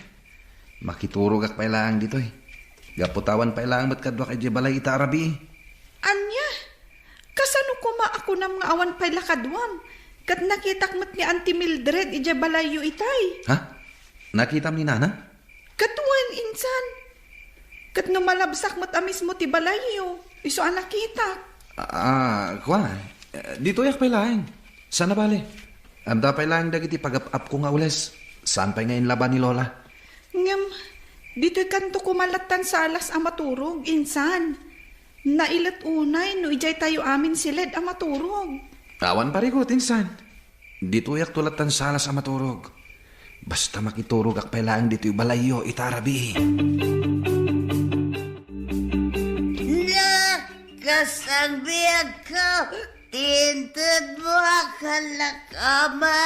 Makiturog ak pa lang dito Gaputawan pa lang mat kadwa kay balay ita arabi. Anya? Kasano kuma ako ng mga awan pa'y lakadwam? Kat nakitak mat ni Auntie Mildred ija balayo itay. Ha? Nakita ni Nana? Katuan insan. Kat numalabsak mat amis mo ti balayo. Iso ang nakita. Kwa. Dito yak pa lang. Sana bale. Anda pa lang dagiti pag-up ko nga ules. Saan pa ngayon laban ni Lola? Ngam, dito'y kanto kumalatan sa alas ang maturog, insan. Nailat unay, no ijay tayo amin silid ang maturog. Awan parigot, insan. Dito yak tulatan salas ang maturog. Basta makiturog ak pa lang dito yung balayo itarabi. Nakasabi ako, tintod mo akalakama.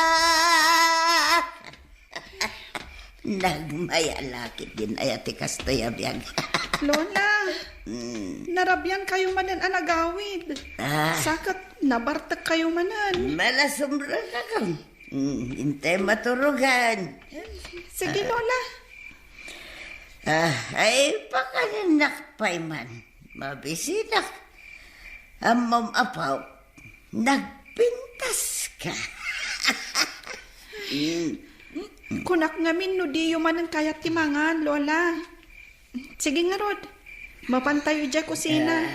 Nagmayalakit din ay ati kastoy abiyag. Lola, narabyan kayo manan anagawid. Sakat nabartak kayo manan. Malasumra ka kang. Hintay maturugan. Sige, Lola. Ay, pakananak pa'y man. Mabisinak. Amom apaw, nagpintas ka. Kunak ngamin no di manan kayat timangan, Lola. Sige nga, Rod. Mapantayo dyan kusina.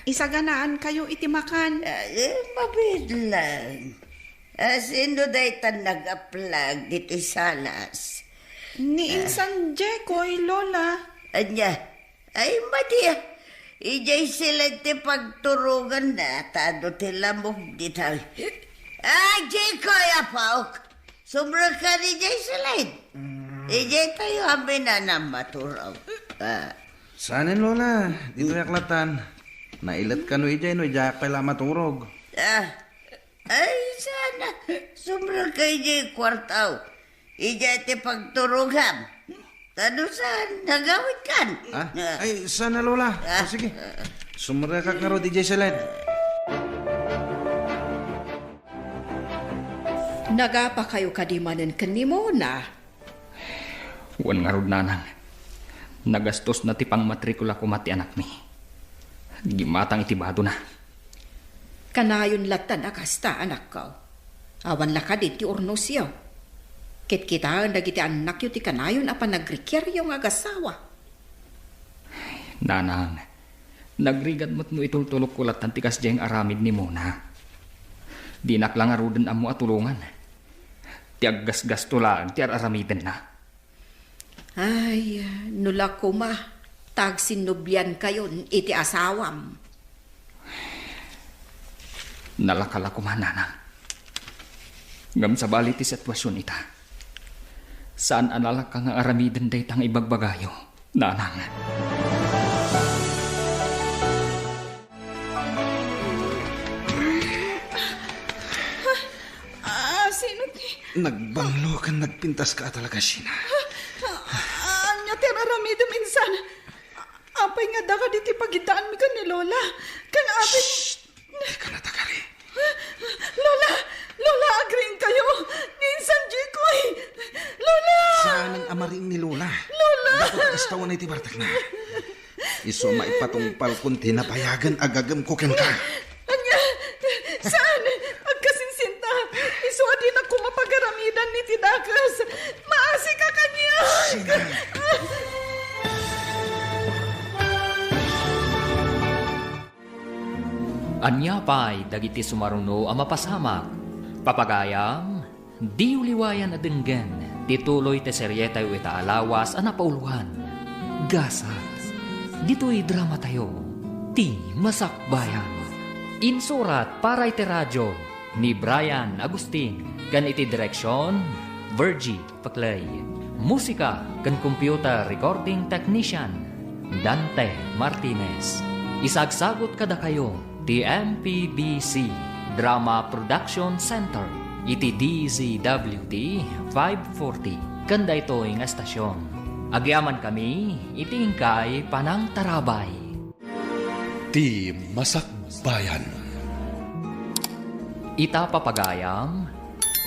Isaganaan kayo itimakan. Mabidlang. Sino dahi tan nag-aplag dito'y salas? Ni Insan Jekoy, Lola. Anya, ay madiya. Ijay sila ti pagturugan na, tado tila mo dito. Jekoy apaw, sumra ka ni Jay sila. Ijay tayo amin na maturaw. Sanin, Lola? Dito yaklatan. Nailat ka no ijay no ijak pala maturog. Ay, sana. Sumra ka ijay kwartaw. Ijay ti pagturugan. Tado saan, nagawit kan. Ay, sana, Lola. Sige. Sumra ka nga ro ijay salad. Nagapa kayo kadimanan kanimo na. Wan nga rod, nanang. Nagastos na ti pang matrikula ko mati anak mi. Gimatang itibado na. Kanayon latan akasta anak ko. Awan lakadit ti urnos yaw. Kit-kitaan dagiti anak yu ti kanayon apan nagrikyaryo nga agasawa. Nanang, nagrigat mo't no itultulok ko latan ti kasjeng aramid ni Mona. Di naklang arudan amo atulungan. Ti aggas-gas tulaan ti aramiden na. Ay, nula ko ma. Tag sinubyan kayon iti asawam. Nalakala ko man, nanang. Ngam sa bali ti sitwasyon ita. Saan analak ka nga aramiden day tang ibagbagayo, nanang? Sino ti? Nagbanglo ka, nagpintas ka talaga, Sheena. Anya ti aramid minsan. Apay nga da ka diti pagitaan mi ka ni Lola. Kan apin... Di ka natakari. Lola, agring kayo. Ninsan Jikoy. Lola! Saan ang amaring ni Lola? Dapat kastawan na iti bartak na. Iso maipatungpal kung tinapayagan agagam ko ken ka. Anya, saan? Agkasinsinta. Iso din ako mapagaramidan ni Tidakas. Maasi ka kanya. Anya pa'y dagiti sumaruno ang mapasamak. Papagayam, di uliwayan na denggen. Tituloy te seryeta yu ita alawas ang napauluhan. Gasas, dito'y drama tayo. Ti Masakbayan. Insurat para iti radyo ni Brian Agustin. Kan iti direksyon, Virgie Paclay. Musika kan computer recording technician, Dante Martinez. Isagsagot kada kayo ti MPBC Drama Production Center iti DZWT 540 kanda ito'y nga estasyon. Agyaman kami iti ingkay Panang Tarabay. Ti Masakbayan. Ita papagayam,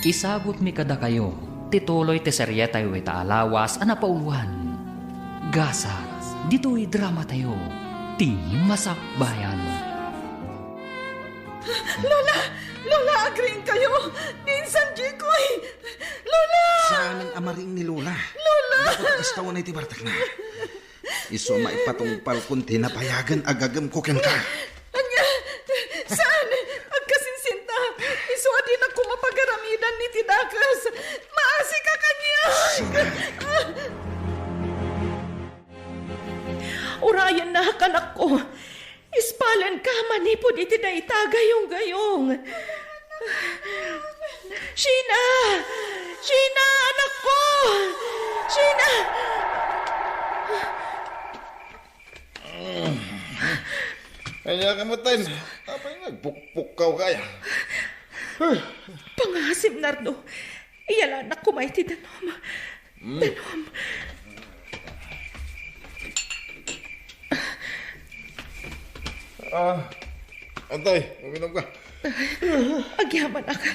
isagot mi kada kayo tituloy ti seryeta yu ita alawas ang napauluhan. Gasas, dito'y drama tayo. Ti Masakbayan. Lola, agring kayo. Ninsan Jikoy. Lola! Saan ang amaring ni Lola? Dapat kastawan na iti bartak na. Iso maipatungpal kung tinapayagan agagam ko ken ka. Anya, saan? Agkasinsinta. Iso din ako mapagaramidan ni Tidakas. Maasi ka kanya. Urayan na kanak ko. Ispalan ka manipod iti dayta gayong-gayong. Sheena! Sheena, anak ko! Sheena! Kaya kamatayin. Apay nagpukpukaw kaya. Pangasim, Nardo. Iyala na kumay ti danom. Antay, uminom ka. Agyaman ako.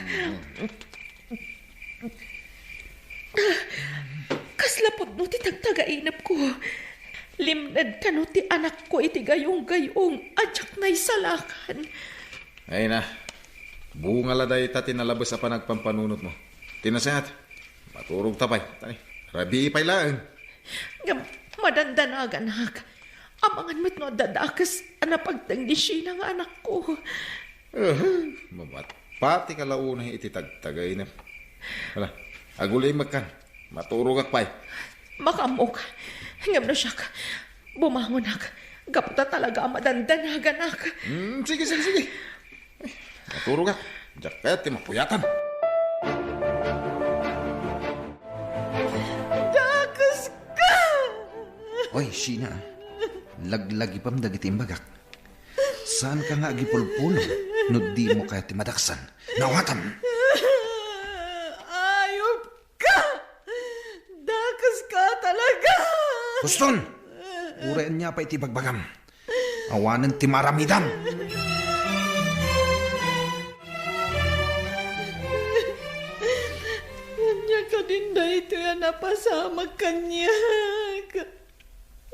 Kaslapot no ti tagtagainap ko. Limnad ka no ti anak ko iti gayong-gayong adyak na isalakan. Ay na, bunga laday ta tinalabas sa panagpampanunot mo. Tinasayat, maturog tapay. Tani, rabi ipay lang. Ngam, madandanagan hak. Amangan mo't no dadakas anapagtang di siya ng anak ko. Mamat, pati kalauna iti tagtagay na. Wala, agulay magkan, maturog akpay. Makamok. Ngam na siya ka. Bumangon ak. Gapta talaga madandanagan ak. Sige. Maturog ak. Jaket, mapuyatan. Dakas ka! Oy, Sheena. Laglagi pam dagiti imbagak. Saan ka nga agipulpulo? No di mo kaya timadaksan. Nawatan! Ayop ka! Dakas ka talaga! Huston! Urayan niya pa iti bagbagam. Awanan ti maramidam. Anya ka din da ito yan napasamag kanya.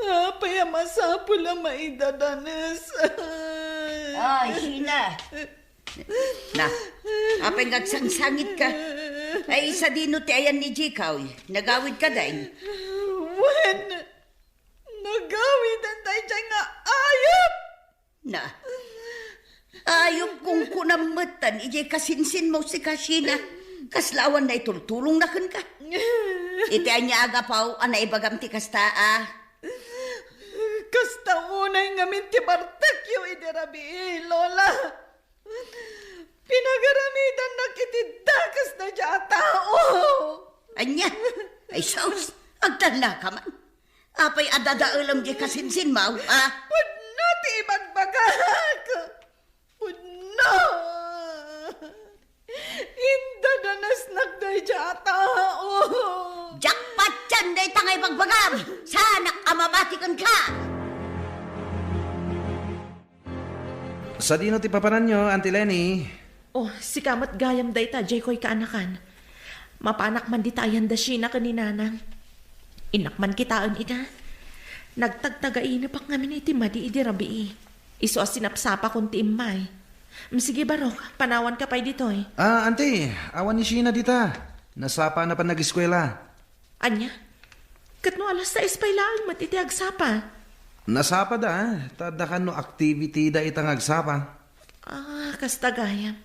Apay masapul ang maidadanas. Ay, Sheena. Na, apay ngagsangsangit ka. Ay, isa dino ti ayan ni Jikaw. Nagawid ka dahin. Wen, nagawid ang tayo dyan nga ayop! Na, ayop kung kunamatan, ijay kasinsin mo si Sheena. Kaslawan na itultulong na kan ka. Iti anya agapaw, anay bagam ti kastaa. Kasta unay ngamin ti Bartakyo idirabi, Lola. Pinagaramidan na kitidakas na dya tao. Anya, ay saus, agtala ka man. Apay adadaalam di kasinsin mo, ah? Pudno ti ibagbagak. Pudno. Indadanas nagday dya tao. Jackpot dyan day tangay bagbagam! Sana amamatikan ka! Sa dino ti papanan nyo, Auntie Lenny. Oh, si kamat gayam day ta, Jaykoy kaanakan. Mapanak man di tayan da siya na kaninanang. Inak man kitaan ita. Nagtagtagain pa ngamin iti madi idi rabi. Iso sinapsapa kung ti imay. Sige barok, panawan ka pa'y ditoy. Auntie, awan ni Sheena dita. Nasapa na pa nag-eskwela. Anya? Katno alas 6 pa'y lang matiti agsapa. Nasapa da, tadakan no activity da itang agsapa. Kasta gayam.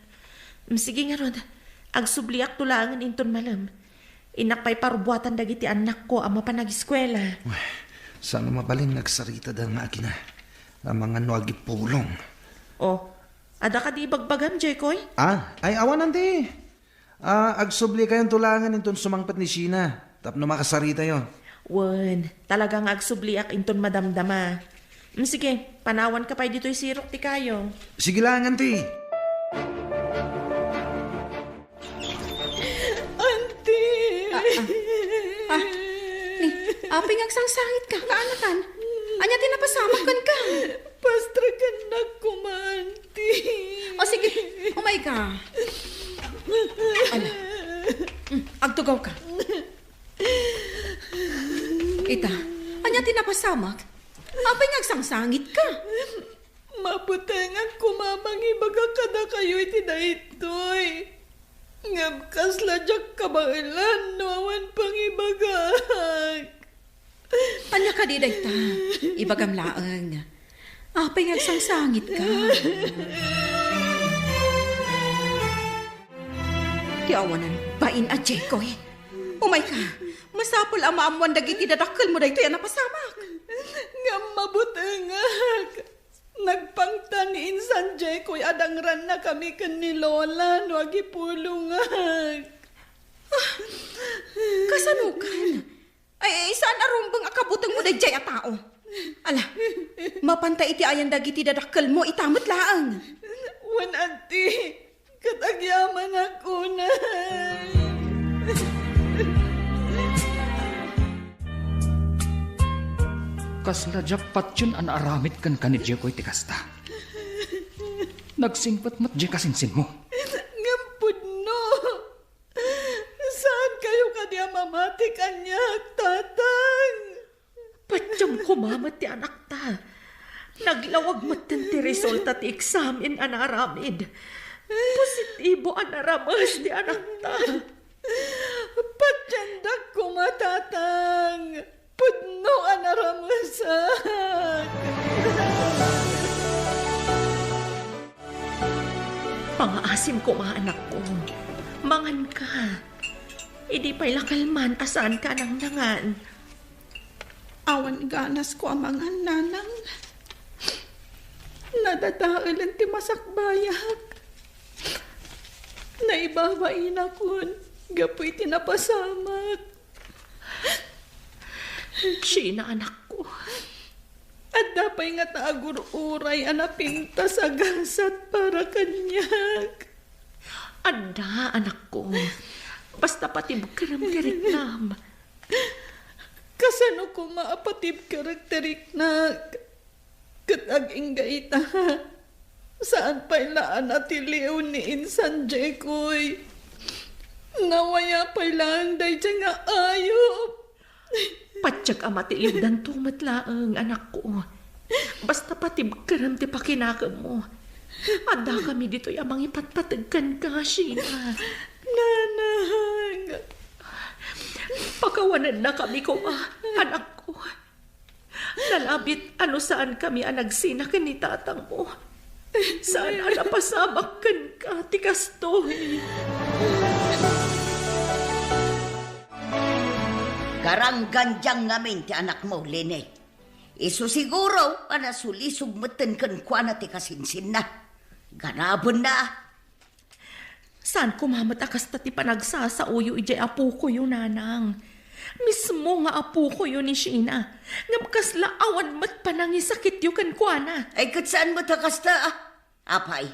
Sige nga rod, agsubliak tulangan inton malam. Inak pa'y parubuatan dagiti anak ko ama pa nag-eskwela. Sana mabaling nagsarita da nga akina. Ang mga no agipulong. Oh, ada ka di bagbagam, Jaykoy? Ay awan Auntie. Agsubli kayong tulangan inton sumangpat ni Sheena. Tapno makasarita yon. Wen, talagang agsubliak inton madamdama. Sige, panawan ka pa'y dito'y sirok ti kayo. Sige lang, Auntie. Auntie! Apay ngagsangsangit ka, kaanakan. Anya tinapasamak kan ka. Pastrakan na kumanti. O sige, umay ka. Ano? Agtugaw ka. Ita, anya tinapasamak? Apay ngagsangsangit ka. Maputengan kumamang ibaga kada kayo iti dahitoy. Ngabkas ladyak kabailan, nawan pang ibagag. Anya ka di dayta, ibagam laang. Apay ngagsangsangit ka. Tiawanan, bain at Jaykoy. Umay ka, masapol ang maamuan dagiti dadakkel mo dayto yan napasamak. Ngam mabutengag. Nagpangtaniin san Jaykoy adangran na kami kan ni Lola no agipulungag. Kasanukan. Ay, saan arumbang akabutang mo day a tao? Ala, mapantay iti ayan dagiti dadakkel mo, itamot laang. Wan auntie, katagyaman ako na. kasla japat yun an aramid kan kanidya ko'y tikasta. Nagsingpat mat dya kasinsin mo. Ngampud no. Saan kayo kanya mamati kanya, tatang? Patyam kumamat ti anak ta. Naglawag matan ti resulta ti examen an aramid. Positibo an aramas ti anak ta. Patyandak ko matatang. Pudno ang naramasak. Pangaasim ko mga anak ko. Mangan ka. Idi pa'y lakalman asaan ka nang nangan. Awan ganas ko ang mga nanang. Nadadailan ti masakbayak. Naibabain akon. Gapoy tinapasamak. Sheena, anak ko. At dapay nga taagururay anapinta sa gasat para kanyak. Anda, anak ko. Basta pati magkaram-kariknam. Kasano ko maapatib karakterik na kataging gaita. Saan pa'y laan at iliw ni Insan Jekoy. Nawaya pa'y lang day dyan nga ayop. Patsyag amati iludan tumatlaang, anak ko. Basta pati magkaram ti pakinakam mo. Anda kami dito'y amang ipatpatagkan ka, Sheena. Nanang. Pakawanan na kami ko, anak ko. Nalabit ano saan kami ang nagsinakan ni tatang mo. Saan napasabakan ka, tikastoy. Karangganjang ngamin ti anak mo, Lene. Isu siguro, panasulisog matan kan kwa na ti kasinsin na. Ganabon na. Saan kumamat akas ti panagsasauyo ijay apo ko yun, nanang. Mismo nga apo ko yun ni Sheena. Ngam awan mat panangisakit yu kan kwa na. Ay kat saan mo takasta Apay,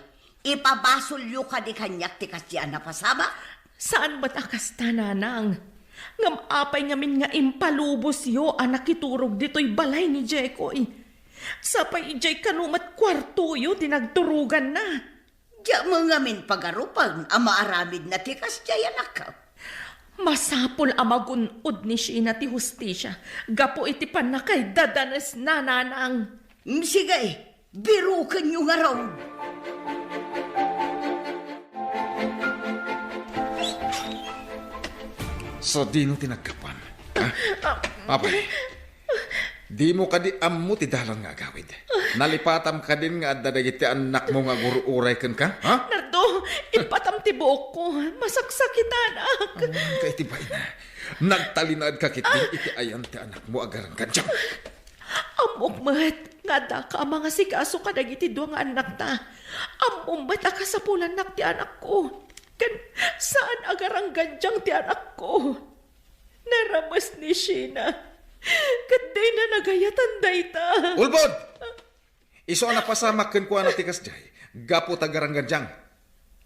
ipabasol yu ka di kanyak ti kasya na pasaba? Saan mat akas ta, nanang? Ngam apay ngamin nga impalubos yo anak iturog dito'y balay ni Jekoy. Sapay ijay kanumat kwarto yo tinagturugan na. Diya mo ngamin pagarupang ama aramid na ti kasya anak ka. Masapol amagunod ni Sheena ti hustisya. Gapo iti panakay dadanas na, nanang. Sige, birukan nyo nga raw. So, di no tinagkapan. Apay, di mo ka di ammo ti dalan nga agawid. Nalipatam ka din nga adda dagiti anak mo nga guruuray kan ka, ha? Nardo, ipatam ti buok ko. Masaksakit, anak. Kaya ti bay na. Nagtalinad ka kitin iti ayan ti anak mo agarang ka dyan. Amok mat, nga da ka mga sikaso ka dagiti doang nga anak ta. Amok mat akasapulan nak ti anak ko. Kan saan agarang ganjang ti anak ko? Naramas ni Sheena. Katday na nagayatan dayta. Ulbod! Iso na pasamak kan kuha na tikas jay. Gapo tagarang ganjang.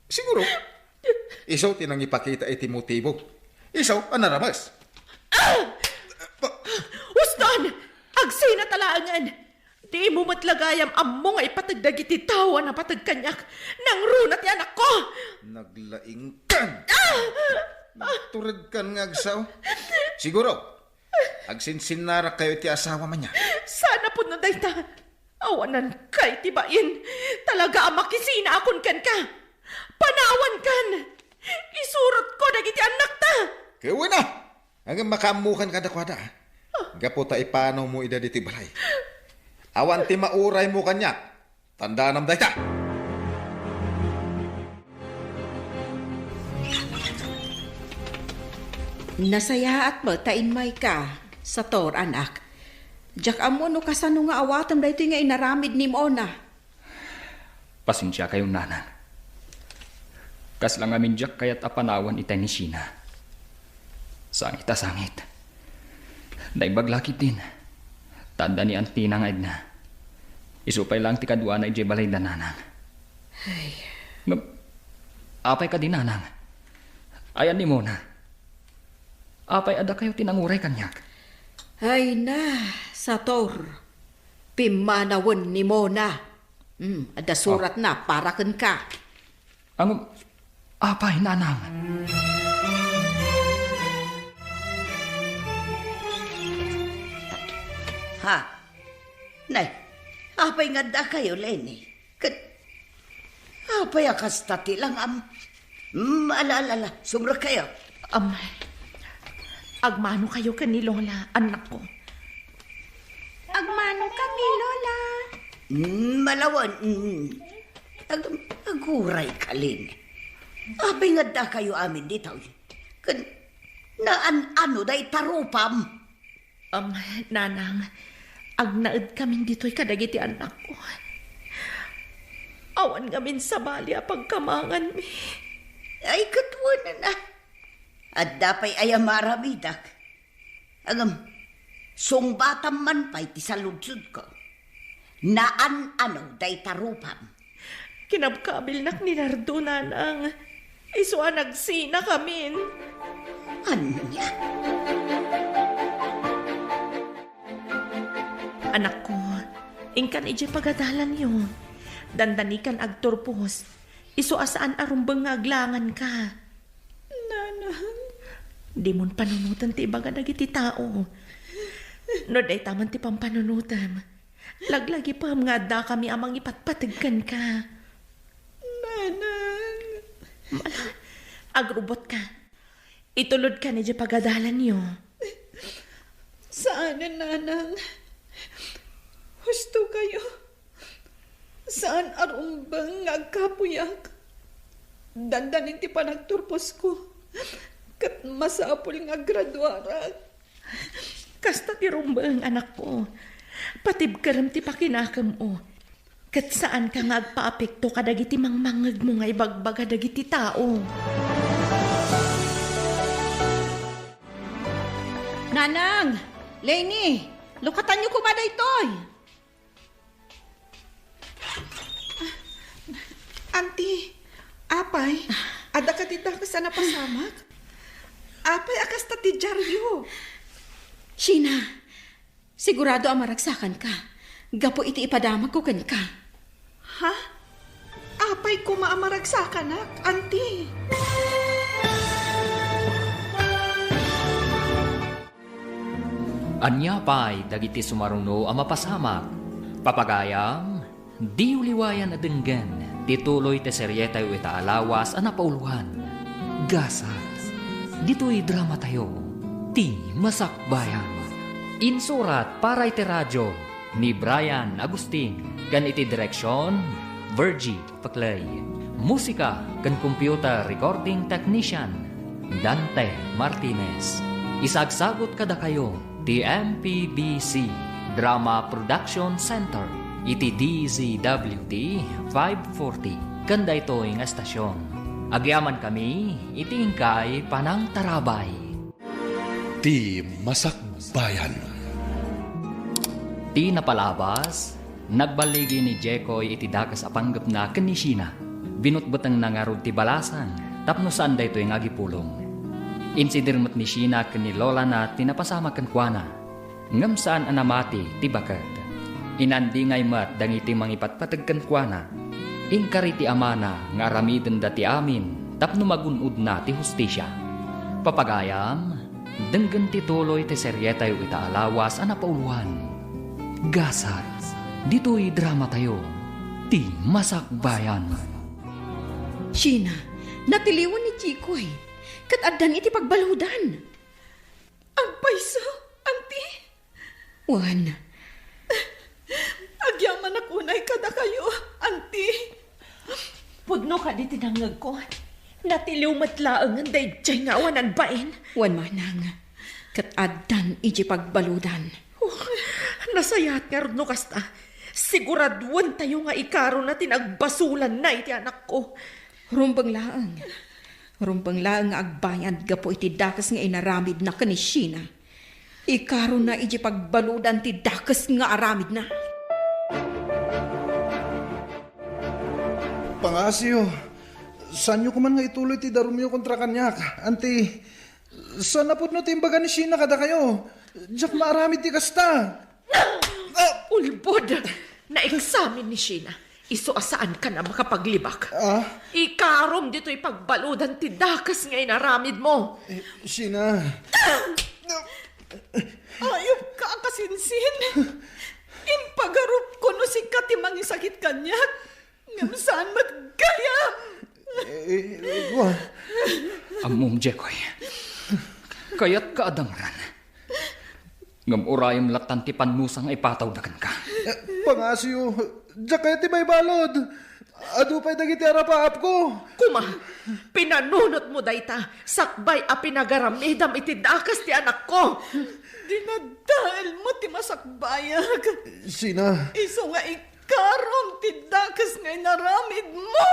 Siguro, iso tinang ipakita iti motibo. Iso, anaramas. Uston! Agsay na talangan! Di mo matlagayam ammo nga ipatagdagiti tawa na patagkanyak nang runat ti anak ko! Naglaing kan! Turad kan nga agsaw. Siguro, agsinsinara kayo ti asawa man niya. Sana po na dayta. Awanan kay tibain. Talaga ang makisina akon kan ka. Panawan kan. Isurot ko dagiti anak ta. Kaya na! Hanggang makamukan kada kwada. Gapo ta ipanaw mo ida diti balay. Awan ti mauray mo kanya. Tanda nam dayta. Nasayaat mo, tainmay ka sa tor, anak. Diyak amo no kasano nga awatam dahito nga inaramid ni mo na. Pasensya kayong nanang. Kas lang amin diyak kaya't apanawan itay ni Sheena. Sangit a sangit. Naibaglakit din. Tanda ni Antina nga na. Isupay lang ti kadwa na ijay balay da nanang. Ay. Apay ka din nanang. Ayan ni Mona. Apay ada kayo tinanguray kanyak. Ay na, Sator. Pimanawan ni Mona. Ada surat na para kan ka. Ang apay, nanang. Ha? Nay, apay nga da kayo, Lenny. Apay akas tati lang ala, sumra kayo. Agmano kayo ka ni Lola, anak ko. Agmano kami, Lola. Malawan. Aguray ka, Lenny. Apay nga da kayo amin dito. Ano day tarupam? Nanang, agnaed kami dito'y kadagiti anak ko. Awan ngamin sa bali pagkamangan mi. Ay, katuwa na. At dapay ay amaramidak. Sungbatam man pa'y ti saludsud ko. Ano day tarupam. Kinabkabil ni Nardo, nanang. Isuan nagsina kamin. Anya? Anak ko, ingkan ije pagadalan yun. Dandanikan agturpos. Iso asaan arumbang nga aglangan ka. Nanang. Di mon panunutan ti ibaga dagiti tao. No day taman ti pampanunutan. Laglagi pa nga da kami amang ipatpatigkan ka. Nanang. Agrubot ka. Itulod ka ni ije pagadalan yo. Saan na, Nanang? Husto kayo. Saan arumbang agkapuyak? Dandanin ti panagturpos ko. Kat masapul nga graduara. Kasta ti rumbang anak ko. Patib karam ti pakinakam o. Kat saan ka nga agpaapekto kadagiti mangmangag mo nga ibagbaga dagiti tao. Nanang! Lenny! Lukatan niyo kumada itoy! Auntie, apay, ada ka tita ka sana pasamak? Apay, akas ta ti Jaryo. Sheena, sigurado ang maragsakan ka. Gapo iti ipadamag ko kan ka. Ha? Apay ko maamaragsakan nak, auntie. Anya pa'y dagiti sumaruno ang mapasamak. Papagayam, di uliwayan na denggan. Tituloy te seryeta yu itaalawas ang napauluhan. Gasas, dito'y drama tayo. Ti Masakbayan. Insurat para iti radyo ni Brian Agustin. Gan iti direksyon, Virgie Paclay. Musika kan computer recording technician, Dante Martinez. Isagsagot kada kayo, ti MPBC Drama Production Center. Iti DZWT 540. Kanda ito nga estasyon. Agyaman kami, iti ingkay panang tarabay. Ti Masakbayan. Ti napalabas, nagbaligi ni Jekoy iti dakas apanggap na kanisina. Binutbutang nangarod ti balasan, tapno saan da ito yung agipulong. Insidirmat ni Sheena kani Lola na tinapasama kan kuana. Ngam saan anamati ti bakat. Inandi ngay mat dangiti mangipatpatagkan kuana. Ingkari ti amana nga aramiden dati amin tapno magunud na ti hustisya. Papagayam, denggan ti tuloy ti seryeta yu itaalawas ang napauluhan. Gasas, dito'y drama tayo. Ti Masakbayan. Sheena, natiliwan ni Chikoy. Kat adan iti pagbaludan. Ang paiso, auntie. Juan, Agyaman na kunay kada kayo, auntie. Pudno ka di tinangag ko. Natiliw matlaang ang dayjay nga awanan bain. Juan manang. Kat adan iti pagbaludan. Nasayat nga rodno kasta. Siguraduan tayo nga ikaro na tinagbasulan na iti anak ko. Rumbang laang. Rumbang laang nga agbayan gapo iti dakas nga inaramid na kani Sheena. Ikaro na iti pagbaludan ti dakas nga aramid na. Pangasyo, saan nyo kuman nga ituloy ti darumyo kontra kanyak? Anti, saan na po no timbaga ni Sheena kada kayo? Jak maaramid ti kasta. Ulbod! Na-examine ni Sheena. Iso asaan ka na makapaglibak. Ikarom dito ipagbaludan ti dakas ngay naramid mo. Sheena. Ayop ka kasinsin. Impagarup ko no si katimang isakit kanya. Ngam saan matgayam. Amom Jekoy. Kaya't kaadangran. Ngam urayam latan ti panmusang ipataw dagan ka. Pangasyo, jak kaya ti may balod. Adu pa'y dagiti arapaap ko. Kuma, pinanunot mo dayta. Sakbay a pinagaramidam iti dakas ti anak ko. Dinadahil mo ti masakbayag. Sheena. Iso nga ikarom ti dakas ngay naramid mo.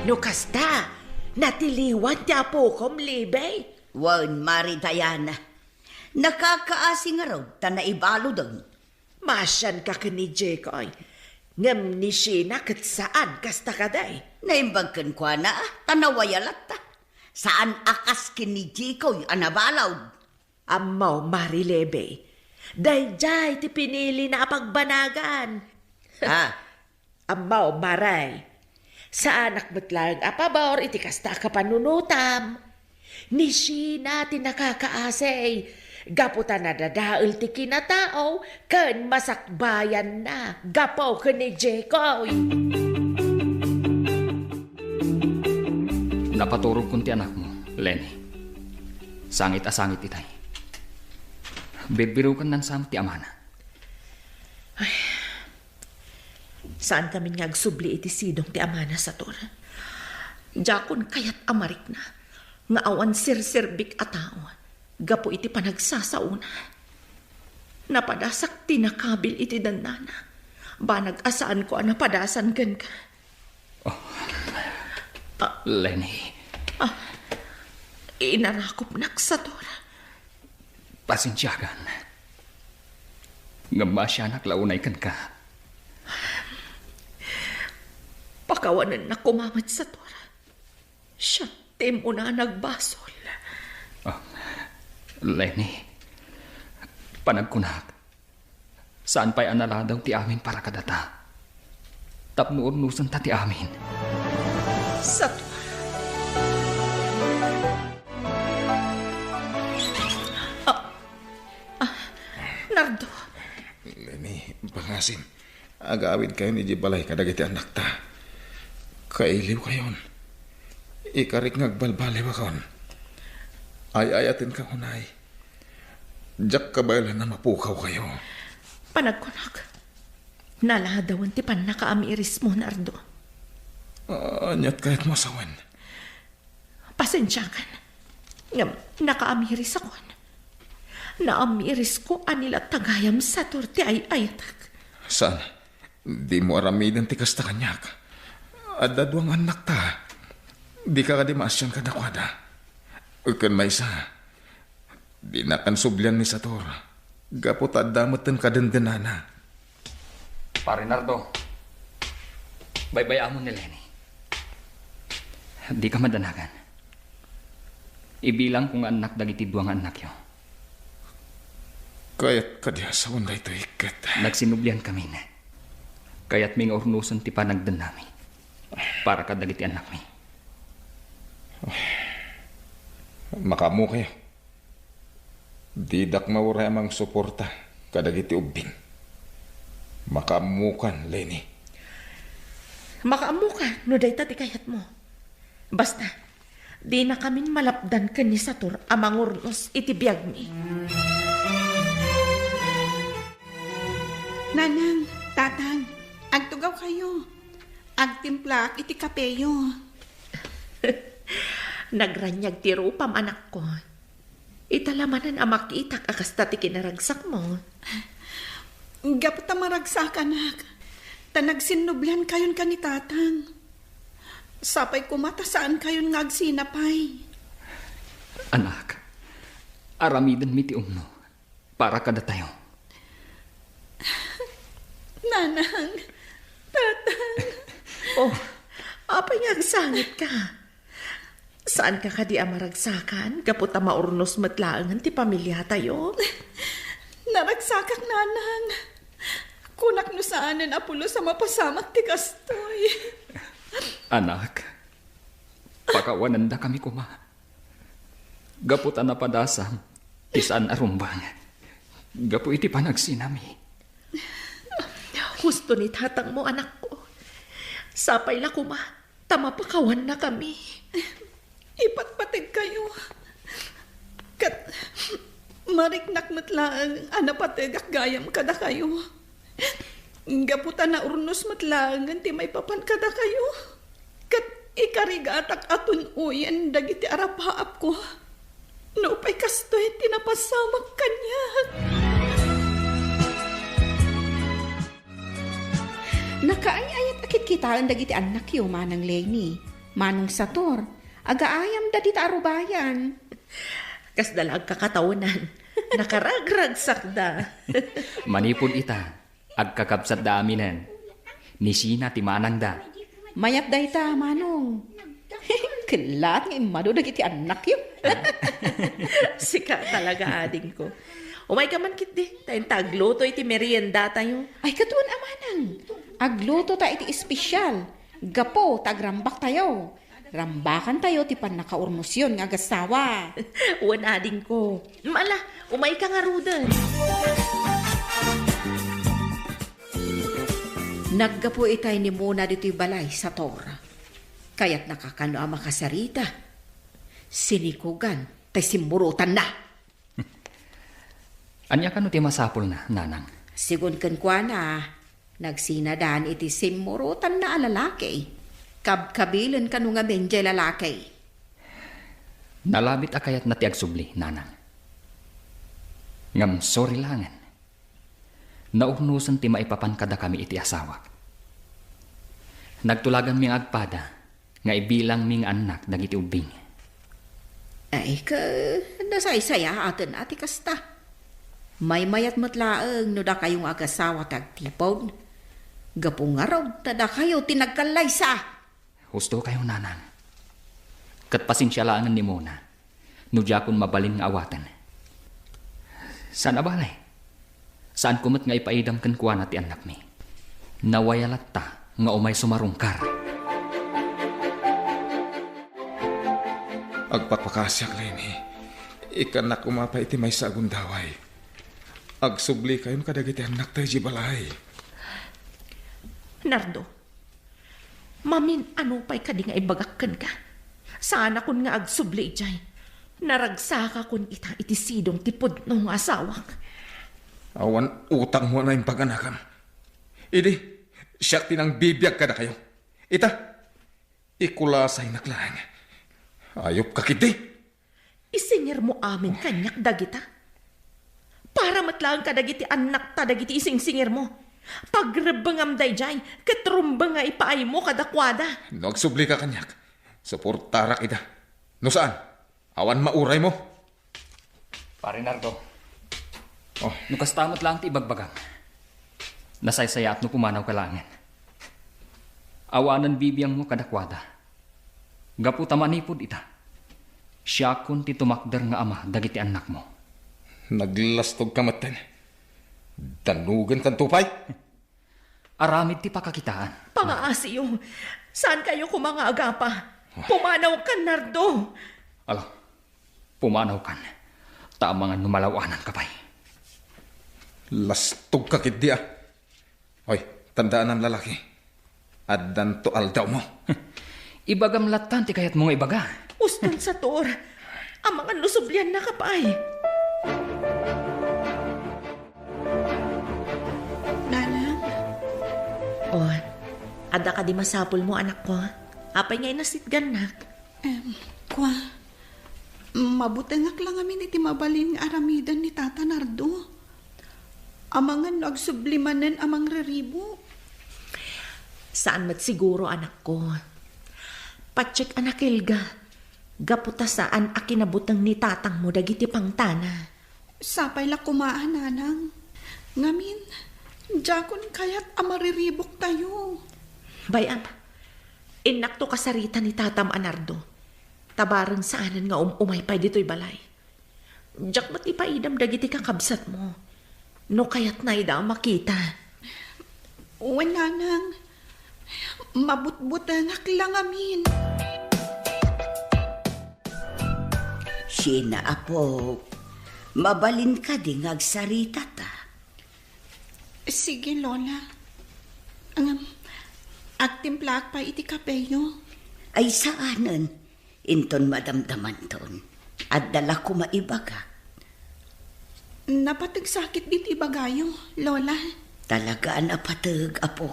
No kasta, natiliwan ti apo kom libay. Wan, Mari Diana. Nakakaasi nga raw, ta naibalo daw. Masyan ka ni Jekoy. Ngam ni Sheena kat saan kasta kaday. Naimbagkan kwa na, tanawayalat ta. Saan akas kini Jikoy anabalaw? Amaw Marilebe. Dayjay ti pinili na pagbanagan. Amaw Maray. Sa anak betlang apabor iti kasta ka panunutam. Ni Sheena ti nakakaasay. Gaputa na dadaul ti kinatao, ken masakbayan na. Gapaw ken ni Jekoy. Napaturog kun ti anak mo, Lenny. Sangit asangit itay. Bibiru kan nan sam ti amana. Saan kami ngagsubli iti sidong ti amana sa tor? Jakon kayat amarik na. Nga awan sirsirbik a tao. Gapo iti panagsasauna. Napadasak tinakabil iti danana. Banag asaan ko napadasan gan ka. Lenny. Inarakop naksator. Pasensyagan. Ngam masyanak launay kan ka. Pakawanan na kumamat sa tora. Siya temo na nagbasol. Lenny. Panagkunak. Saan pa'y analadaw ti amin para kadata? Tapnuurnusan ta ti amin. Sa tora. Nardo. Lenny, pangasin. Agawid kayo ni Jibalay kadagiti anak ta. Kailiw kayon. Ikarik ngagbalbali ba kaon. Ay-ayatin ka hunay. Jak kabaylan na mapukaw kayo. Panagkunak. Naladawan ti pan nakaamiris mo, Nardo. Anyat kahit masawan. Pasensyakan. Ngam, nakaamiris ako. Naamiris ko anila tagayam sa torte ay ayatak. Saan? Di mo aramidan ti kasta kanyak. Adadwang anak ta. Di ka kadimasyan ka nakwada. Ukan may isa. Di na kan sublian ni Sator. Gapot at damutan ka dandanana. Pare Nardo. Baybayamon ni Lenny. Di ka madanagan. Ibilang kung anak dagiti duwang anak yo. Kaya't kadyasawan na ito ikat. Nagsinublian kami na. Kaya't may ornusan ti panagdan namin. Para kadagiti anak mi. Makamu kayo. Didak mauray amang suporta kadagiti ubing. Makamukan, Lenny. Makaamuka, no day tati kayat mo. Basta, di na kami malapdan ka ni Satur amang urnos iti biyag mi. Nanang, tatang, agtugaw kayo. Agtimplak iti kapeyo. Nagranyag ti rupam anak ko. Italamanan ang makitak akas tati kinaragsak mo. Gapot ta maragsak, anak. Tanagsinublian kayon ka ni tatang. Sapay kumata saan kayon ngagsinapay. Anak, aramidan mi ti umno. Para kada tayo. Nanang, tatang. Oh, apay nga sangit ka. Saan ka kadi amaragsakan? Kaputa maurnos matlaangan ti pamilya tayo. Naragsakak nanang. Kunak no saanan apulo sa mapasamak ti kastoy. Anak, pakawanan da kami kuma. Gaputan na padasam, isaan arumbang. Gapu iti panagsinami. Gusto ni tatang mo, anak ko. Sapay la kuma, tamapakawan na kami. Ipatpatid kayo. Kat mariknak matlaang anapatid gayam kada kayo. Gaputan na urnos matlaangan ti may papan kada kayo. Kat ikarigatak atun uyan dagiti arapaap ko. No pa'y kastoy tinapasamak kanya. Nakaayayat akit kitaan dagiti anak yo manang Lenny. Manong Sator, agaayam da dita arubayan. Kas dalag kakatawanan, nakaragragsak da. Manipod ita, agkakabsat da aminan. Nisina ti manang da. Mayat da ita, Manong. Kilat nga imado dagiti anak yo. Sika talaga ading ko. Umay ka man kit di, tayong tagluto iti merienda tayo. Ay katuan amanang. Agluto ta iti espesyal. Gapo tagrambak tayo. Rambakan tayo ti pan nakaurnos yun nga gasawa. Uwan ading ko. Mala, umay ka nga rudan. Naggapo itay ni Mona dito'y balay sa Tora. Kaya't nakakano ang makasarita. Sinikugan, tay simurutan na. Anya ka no ti masapol na, nanang? Sigun kan kwa na, nagsinadaan iti simurutan na alalaki. Kabkabilin ka nung nga benjay lalaki. Nalabit akayat na ti agsubli, nanang. Ngam sorry langan. Naugnusan ti maipapan kada kami iti asawa. Nagtulagan ming agpada, nga ibilang ming anak dagiti ubing. Ay ka, nasaysaya atin ati kasta. May mayat matlaang no da kayong agasawa tagtipod. Gapong araw, tada kayo tinagkalaysa. Husto kayo, nanang. Kat pasensyalaan ni Mona, no jakon mabalin nga awatan. Saan abalay? Saan kumat nga ipaidam kan kuwan at anak mi? Nawayalat ta nga umay sumarungkar. Agpapakasyak, Lenny. Ikanak umapa iti may sagundaway. Agsubli kayon kadagiti anak tayo jibalay. Nardo, mamin ano pa'y kadi nga ibagakkan ka? Sana kun nga agsubli jay. Naragsaka kun ita iti sidong tipod ng asawak. Awan utang mo na yung pag-anakam. Idi, siyak tinang bibiyag ka na kayo. Ita, ikulasay naklang. Ayop ka kiti. Isingir mo amin kanyak dagita. Para matlang ka dagiti anak ta dagiti ising-singir mo. Pagrebangam day jay, katrumbang nga ipaay mo kadakwada. Nagsubli ka kanyak. Suportarak ita. No saan? Awan mauray mo. Pare Nardo, Oh, no kastamot lang ti ibagbagang. Nasaysaya at no pumanaw ka langan. Awanan bibiyang mo kadakwada. Gaputa manipod ita. Siya kun ti tumakder nga ama dagiti anak mo. naglastog ka maten. Danugan kan tupay. Aramid ti pakakitaan. Pangaasiyo, saan kayo kumangaaga pa? Pumanaw ka, Nardo. Alo, pumanaw kan. Tamangan numalawanan ka pa'y. Lastog ka kit dia. Hoy, tandaan ang lalaki. Addan to aldaw mo. Ibagam latan ti kayat mong ibaga. Uston sa tor. Ang mga lusublian na kapay. Nanang, Oh, ada ka di masapol mo, anak ko. Apay ngay nasitgan na. kwa, mabutengak lang amin iti mabalin nga aramidan ni Tata Nardo. Amangan nagsublimanen amang reribo. Saan mat siguro, anak ko? Patsik, anak Elga. Gaputa saan akinabutang ni tatang mo dagiti pangtana. Sapay la kumaan, nanang. Ngamin, jakon kayat amariribok tayo. Bayam, inakto kasarita ni tatam Anardo. tabarang saanan nga umay pa dito'y balay. Diyak ba't ipaidam dagiti kakabsat mo? No kayat na ida makita. Wala nang. Mabutbutangak lang amin. Sina apo, mabalin ka di ngagsarita ta. Sige, Lola. Agtimplak pa iti kapeyo. Ay saanan, inton madamdaman ton. At dala ko maibaga. Napatagsakit diti bagayo, Lola. Talaga napatag, apo.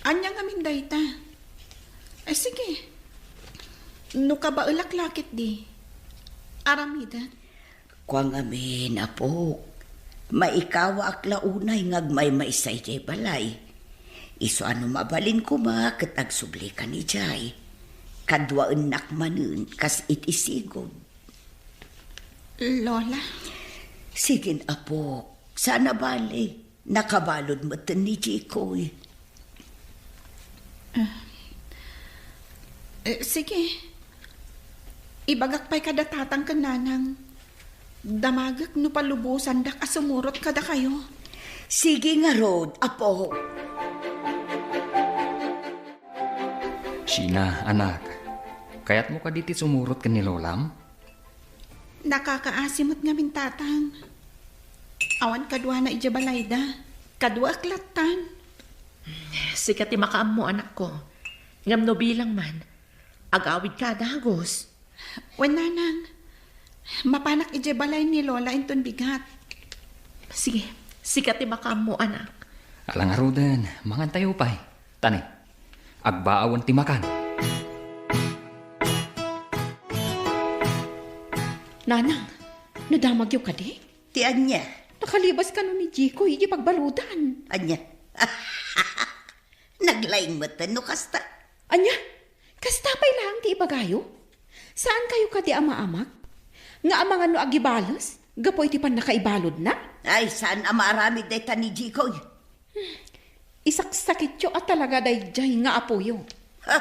Anya nga min dayta. Ay sige. No ka ba lakit di? Aramida. Kuang amin, apo. Maikawa akla unay ngagmay maisay jay balay. Iso ano mabalin ko ma katag subli ka ni jay. Kadwaan nakmanun kas itisigod. Lola. Sigin, apo. Sana bali. Nakabalod mo tan ni Jikoy. Sige. Ibagak pa'y kadatatang kananang. Damagak no palubusan dak asumurot kada kayo. Sige nga, Rod, apo. Sheena, anak. Kaya't mo ka diti sumurot ka ni Lolam? Nakakaasimot nga min tatang. Awan kadwa na ijabalayda. Kadwa aklatan. Sikat makaam mo anak ko. Ngam no bilang man. Agawid ka dagos. Wala nang. Mapanak ijabalay ni Lola inton bigat. Sige, sikat makaam mo anak. Alang arudan, mangantayo pa'y. Tani, agbaawan ti makan. Nanang, nadamagyo ka di? Ti anya. Nakalibas ka no ni Jiko, hindi pagbaludan. Anya. Naglaing mata no kasta. Anya, kastapay lang ti ibagayo? Saan kayo ka di ama-amak? Nga amangan no agibalas? Gapoy ti pan nakaibalod na? Ay, saan amaramid day ta ni Jikoy? Isaksakit yo at talaga day jay nga apoyo. Ha?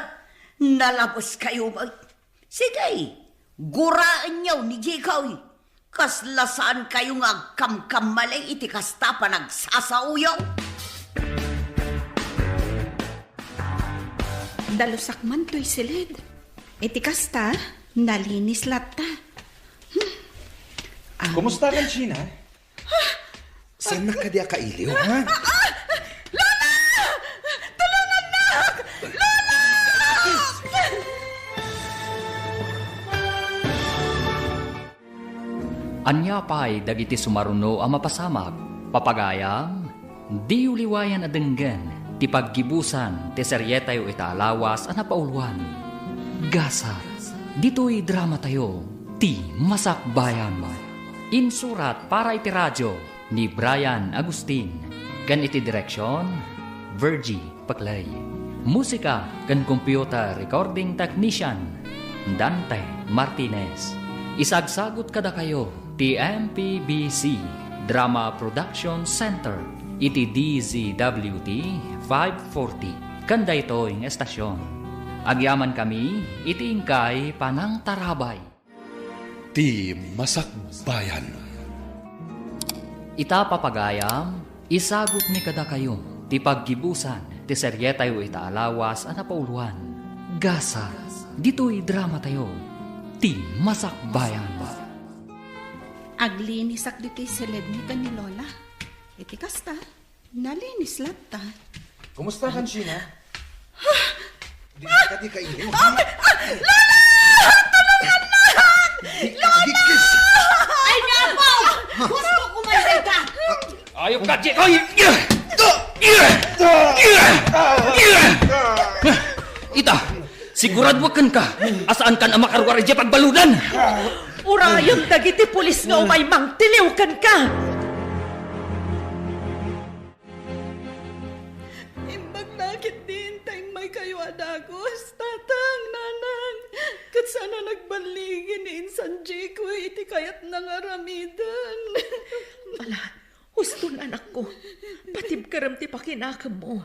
Nalabos kayo ba? Sige, guraan niyo ni Jikoy. Kaslasaan kayo nga kamkam malay iti kasta pa nagsasauyaw. Dalusak man to'y silid. Iti kasta, nalinis latta. Kumusta ka, Sheena? Saan na ka di akailiw, ha? Anya pa'y dagiti sumaruno ang mapasamak, papagayam, di uliwayan adenggan, ti paggibusan, ti seryetayo italawas, napauluan. Gasa, dito'y drama tayo, ti masakbayan. Insurat para iti radyo ni Brian Agustin, kan iti direksyon, Virgie Paclay. Musika kan computer recording technician, Dante Martinez. Isagsagot kada kayo, ti MPBC Drama Production Center, iti DZWT 540. Kanda ito yung estasyon. Agyaman kami, iti ingkay panang tarabay. Ti Masakbayan. Ita papagayam, isagot ni kada kayo, ti paggibusan, ti seryetayo itaalawas, napauluan. Gasa, dito'y drama tayo, ti Masakbayan. Aglinisak dito'y silid ni ka ni Lola. Iti kasta, nalinis latta. Kumusta ka, Sheena? Di ka di kailiw, ha? Lola! Ay, napo! Gusto ko may ka! Ayok ka, Jikoy! Ita, siguradwakan ka, asaan ka na makarwari dya pagbaludan? Urayon dagiti pulis nga umay mangtiliwkan ka. Imbag nakit din tayong may kayo adagos. Tatang, nanang, kat sana nagbaligin ni Insan Jiko, iti kayat nang aramidan. Ala, huston anak ko. Patib karam ti pakinakam mo.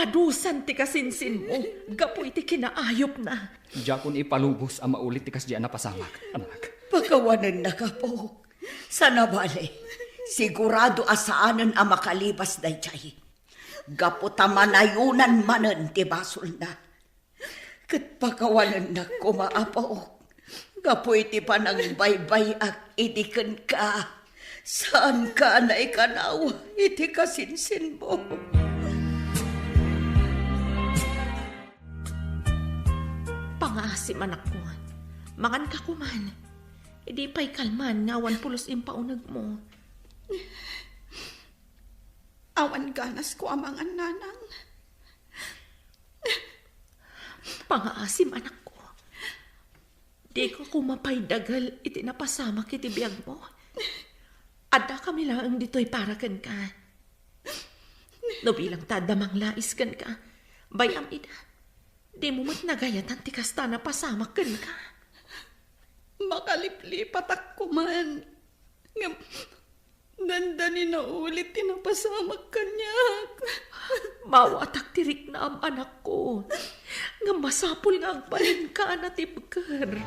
Madusan ti kasinsin mo. Gapo iti kinaayop na. Jakon ipalubos ang maulit ti kasdi napasamak, anak. Pagawanan na ka po. Sana bale, sigurado asaanan ang makalibas na chay. Gapo tamanayunan manan ti basol na. Kat pagawanan na kumaapaw. Gapo iti panang baybay ak idikan ka. Saan ka na ikanaw iti kasinsin mo? Pangasim anak ko. Mangan ka kuman. Hindi pa'y kalman ngawan pulos impaunag mo. Awan ganas ko amang nanang. Pangaasim anak ko. Di ko kumapay dagal iti napasama kiti biyag mo. Ada kami lang dito'y parakan ka. No bilang tadamang lais kan ka. Bayam ida. Di mo mat nagayatan ti kasta na pasamak kan ka. Makaliplipat ako man. Dandanin na ulit tinapasamak kanyak. Mawatak tirik na ang anak ko. Nga masapul nga ang palin ka na tibker.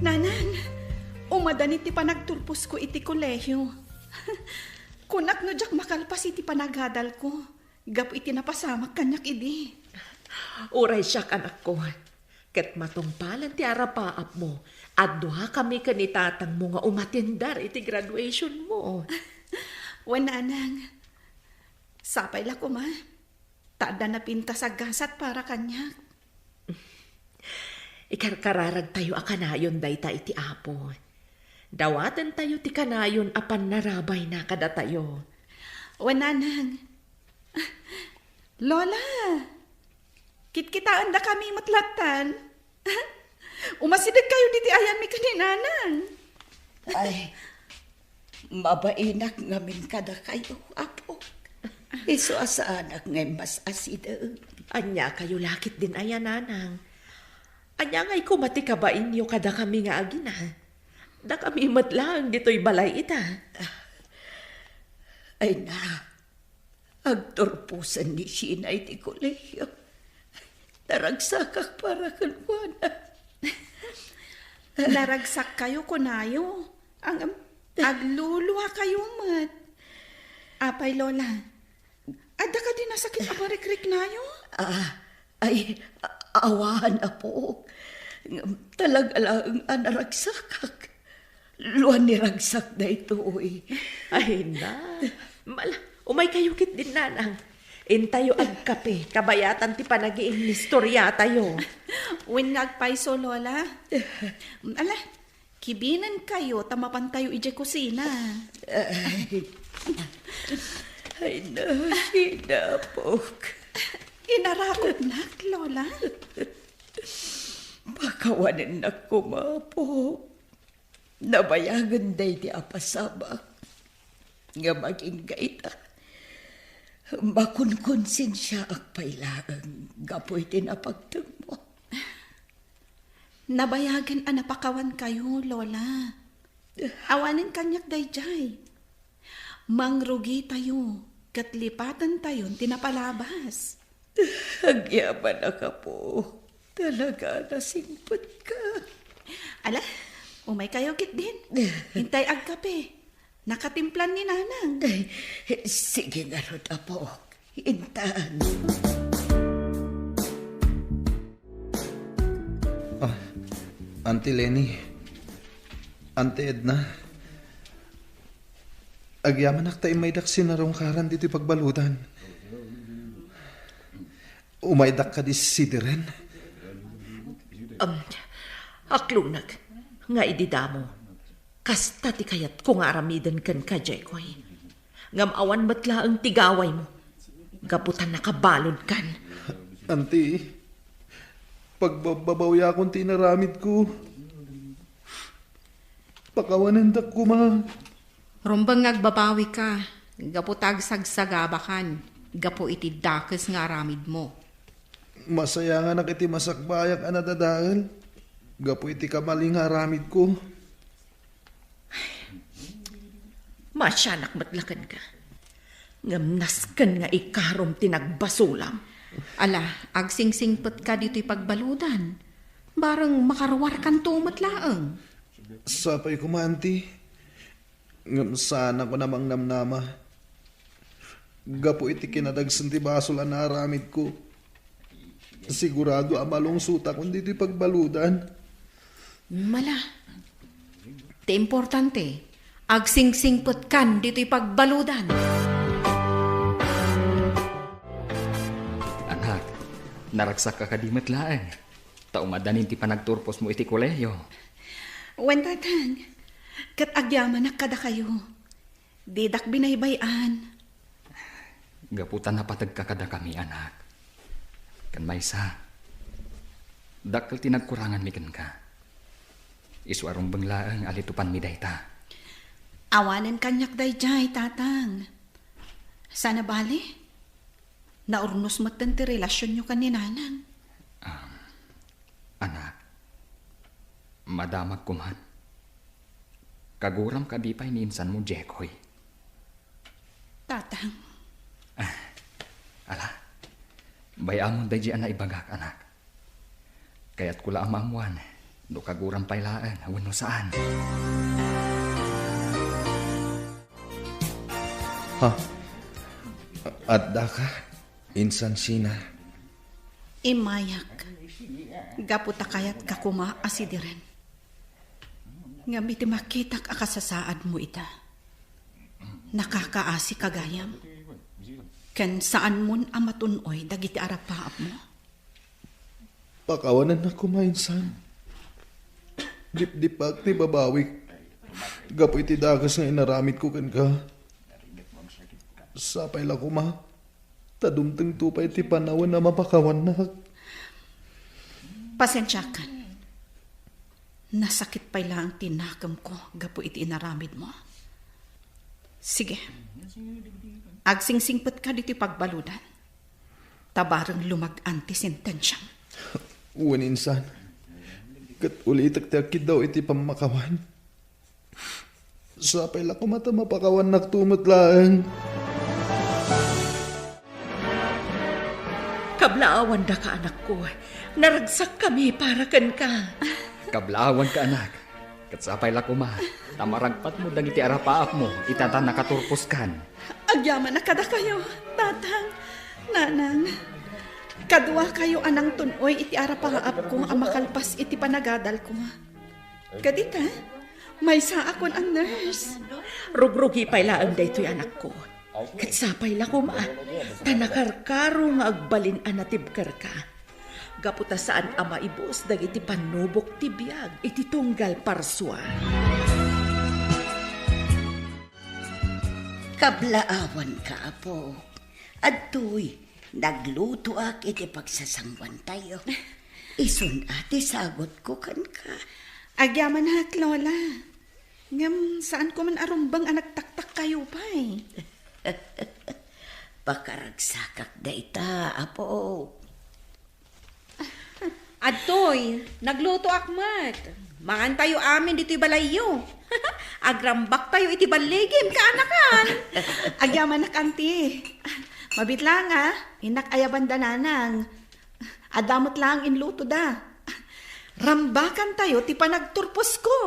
Nanan, umadan iti panagtulpos ko iti kolehyo. Kunak no jak makalpas iti panagadal ko. Gapo iti napasamak kanyak idi. Uray siya anak ko. Kat matungpalan ti arapaap mo. At duha kami kanitatang mo nga umatindar iti graduation mo. Wananang, sapay la ko ma. Tada na pinta sa gasat para kanyak. Ikarkararag tayo a kanayon dayta iti apo. Dawatan tayo ti kanayon apan narabay na kada tayo. Wananang, Lola, kitkitaan na kami matlatan. Umasidag kayo diti ayan mi kaninanang. Ay, mabainak ngamin kada kayo, apo. Iso asaanak ngay mas asidag. Anya kayo lakit din ayan nanang. Anya ngay kumati ka ba inyo kada kami nga agina? Da kami matlang dito'y balay ita. Ay na, agturpusan ni Sinay ti kolehyo. Taragsakak para kanwana. Naragsak kayo kunayo. Agluluha kayo mat. Apay Lola, ada ka din nasakit abarikrik nayo? Awahan na po. Talaga lang anaragsakak. Luan ni ragsak na ito, eh. Ay na. Mala, umay kayo kit din nanang. Intayo ag kape, kabayatan ti panagiing istorya tayo. Winagpaiso Lola. Ala, kibinan kayo, tamapan tayo ije kusina. Ay na, sinapok. Inarakot na, Lola. Pakawanan na kumapo. Nabayagan day di apasabak. Nga maging gaita. Makunkonsensya ak pailaan. Gapoy tinapagtang mo. Nabayagan napakawan kayo, Lola. Awanin kanyak dayjay. Mangrugi tayo. Katlipatan tayo, tinapalabas. Agyaman na ka po. Talaga nasingpot ka. Ala, umay kayo kit din. Hintay ag kape. Nakatimplan ni nanang. Sige nga ron, apo. Hintaan. Auntie Lenny, Auntie Edna, agyaman tayo may daksin na rong karan dito pagbaludan. Umaydak ka di si Diren. Aklunag, nga ididamo. Kasta ti kayat kung aramidan kan ka, Jekoy. Ngamawan matla ang tigaway mo. Gaputan nakabalod kan. Auntie, Pagbababaw akong tinaramid ko. Pakawanan dak ko, ma. Rumbang ngagbabawi ka. Gapo tagsagsabakan. Gapo iti dakes nga aramid mo. Masaya nga nakiti masakbayak anadadahal. Gapo iti kamaling haramid ko. Masyanak matlakan ka. Ngamnaskan nga ikarom tinagbasulam. Ala, agsingsingpet ka dito'y pagbaludan. Barang makarwar kan tumot laeng. Sapay ko, manti. Sana ko namang namnama. Gapo iti kinadagsan ti basol ang naramid ko. Sigurado amalong suta kung dito'y pagbaludan. Mala. Ti importante, agsingsingpet kan dito'y pagbaludan. Anak, naragsak ka kadimat laeng. Taumadanin ti panagturpos mo iti koleyo. Wen tatang, kat agyaman na kada kayo. Didak binaybayan. Gaputan na patagkakada kami, anak. Kan maysa, dakkel tinagkurangan mi ken ka. Iswarong banglaang alitupan mi dayta. Awanen kanyak dayjay, tatang. Sana bali? Naurnos matan ti relasyon nyo kaninanang. Anak, madamag kuman. Kaguram ka di pa'y niinsan mo, Jekoy. Tatang, Ala, bayamon da na ibagak, anak. Kaya't kula amamuan, do kaguram pa'y laan, wano saan. Ha? Adda ka? Insan sina. imayak. Gaputa kayat kakuma asidiren. Ngamiti makitak akasasaad mo ita. Nakakaasi kagayam. Ken saan mon amatunoy dagiti arapaap mo. Pakawanan na kumainsan. Dip-dipak ti babawik. Gapo iti dagas nga inaramit ko kan ka. Sapay la kuma. Tadumteng tupay ti panawan na mapakawan na. Pasensyakan. Nasakit pa lang tinakam ko gapo iti inaramid mo. Sige. Agsingsingpet ka dito pagbaludan. Tabarang lumag-an ti sentensyam. Uwan insan. Kat ulitak-takid daw iti pamakawan. Sapay la kumata mapakawan naktumot lang. Kablaawan da ka, anak ko. Naragsak kami para kan ka. Kablawan ka, anak. Katsapay la kuma. Tamaragpat mo dagiti arapaap mo. Itatan nakaturpos kan. Agyaman na kada kayo, tatang, nanang. Kadwa kayo anang tunoy iti arapaap ko ang makalpas iti panagadal ko. Kadita, may sa akon ang nurse. Rugrugi pa'y laang daytoy anak ko. Katsapay la kuma. Tanakarkaro nga agbalin anatibkar ka. Gaputa saan ama ibos dagiti panubok ti biyag iti tunggal parswa. Kablaawan ka, apo. Adtoy, nagluto ak iti pagsasangwan tayo. Isun ati sagot ko kan ka. Agyaman na Lola. Ngam, saan ko man arumbang anak taktak kayo pa eh. Pakaragsakak da ita, apo. Adtoy, nagluto akmat. Maan tayo amin dito'y balayo. Agrambak tayo iti baligim ka anakan. Agyaman na kanti. Mabit lang ha. Inak ayaban da nanang. Adamot lang inluto da. Rambakan tayo ti panagturpos ko.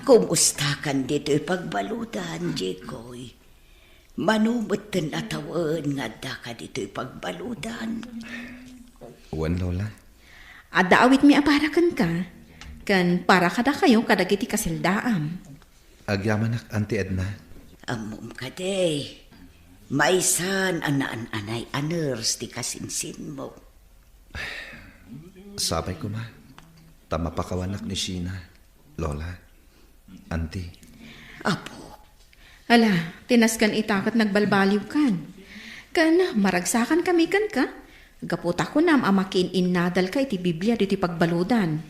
Kumusta kan dito'y pagbaludan, Jekoy? Manubutan atawan nga da ka dito'y pagbaludan. Uwan, Lola. Ada awit mi aparakan ka. Kan para kada kayo kadagiti kasildaam. Agyamanak, Auntie Edna. Amom ka day. Maisan anay aners ti kasinsin mo. Sabay ko ma. Tamapakawanak ni Sheena. Lola. Auntie. Apo, Ala, tinaskan itakat nagbalbaliw kan. Kan, maragsakan kami kan ka. Gaputa ko nam amakin innadal ka iti Biblia iti pagbaludan.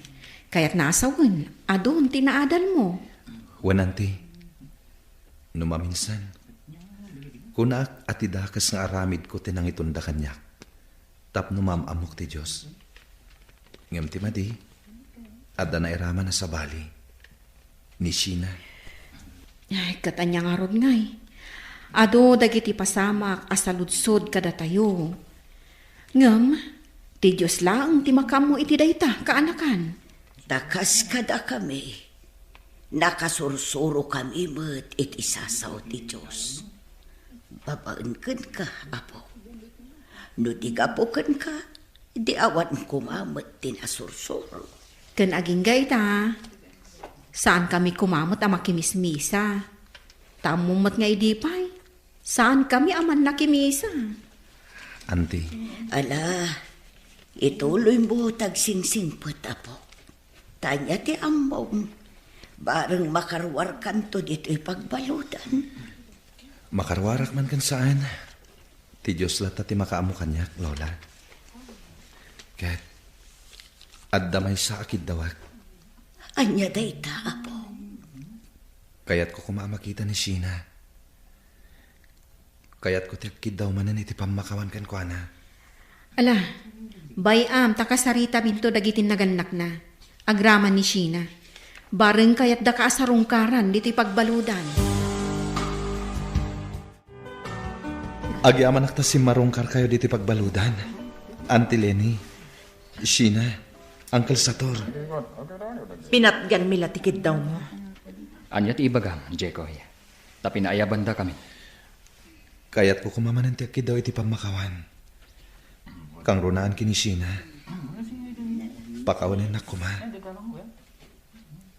Kaya't nasawan, adon tinaadal mo. Wan, Auntie. Numaminsan. Kunak at idakas nga aramid ko tinang itunda kanyak. Tap numamamok ti Diyos. Ngam ti madi, adda na irama na sa bali. Ni Sheena. Ay, katanya nga ron ngay. Ado dagiti pasamak asaludsod kada tayo. Ngam, ti Diyos lang ti makam mo iti dayta, kaanakan. takas kada kami. Nakasursuro kami met iti sasaw ti Diyos. Babaenken ka, apo. No di gapuken ka, di awan kumamet tinasursuro. Kan aging gayta, saan kami kumamot ang makimismisa? Tamumat nga idipay, saan kami aman nakimisa? Auntie. Ala, ituloy mo tagsingsingpet, apo. Tanya ti among, bareng makarwar kanto dito'y pagbaludan. Makarwarak man kan saan. Ti Diyos lata ti makaamu kanyak, Lola. Kat, adda may sa akid dawak. Anya dayta, apo. Kayat ko kumamakita ni Sheena. Kayat ko ti akid daw manan iti pamakawan kan ko, ana. Ala, bayam takasarita binto dagitin naganak na. Agraman ni Sheena. Bareng kayat da kaasarungkaran dito'y pagbaludan. Agyaman nakta si marungkar kayo diti pagbaludan. Auntie Lenny, Sheena, Uncle Sator. Pinatgan mila tikid daw mo. Anyat ibagam, Jekoy. Tapi naayabanda kami. Kayat ko kumamanan ti akid daw iti pamakawan. Kang runaan kini Sheena. Pakawanin na kuma.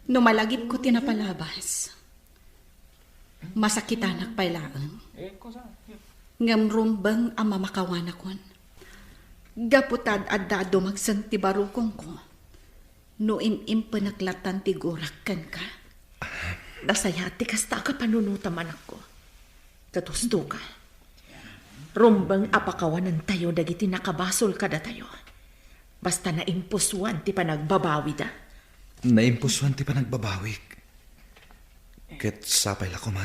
Numalagip ko tinapalabas. Masakitan pailaan. Ngamrumbang ang mamakawan akon. Gaputad adda dumagsan ti barukong ko. No imimpenaklatan ti gorakkan ka. Nasayati kasta ka panunutaman ako. Katusto ka. Rumbang apakawanan tayo dagiti nakabasol kada tayo. Basta na impuswan ti panagbabawi da. Naimpuswan ti panagbabawik. Ket sapay la kuma.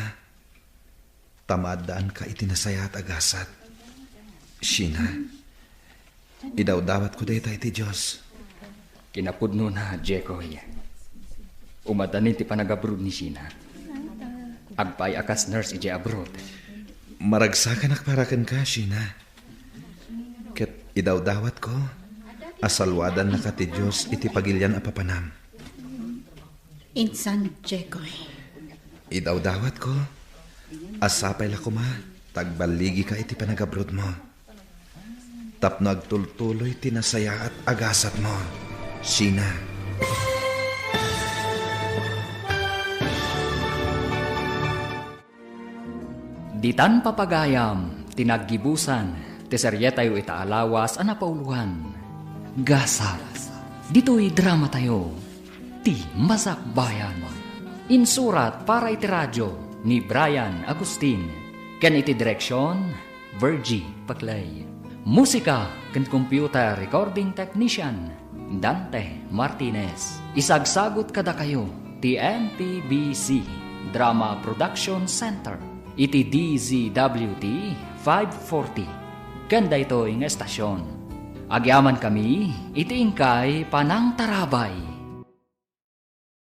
Tamadaan ka itinasaya at agasat. Sheena, idawdawat ko dayta iti Diyos. Kinapudno na, Jekoy. Umadanin ti panag-abroad ni Sheena. Agpay akas nurse iti abroad. Maragsakan akparakan ka, Sheena. Ket idawdawat ko, asalwadan na ka ti Diyos iti pagilyan apapanam. Insan, Jekoy. Idawdawat ko, asapay la kuma, tagbaligi ka iti panag-abroad mo. Tapno agtultuloy tinasaya at agasat mo, Sheena. Ditan papagayam, tinaggibusan, teserye tayo itaalawas, anapauluhan. Gasat, dito'y drama tayo, ti Masakbayan. Insurat para iti radyo ni Brian Agustin. Ken iti direksyon, Virgie Paclay. Musika ken computer recording technician, Dante Martinez. Isagsagot kada kayo, ti MPBC Drama Production Center. Iti DZWT 540. Ganda ito yung estasyon. Agyaman kami, iti ingkay Panang Tarabay.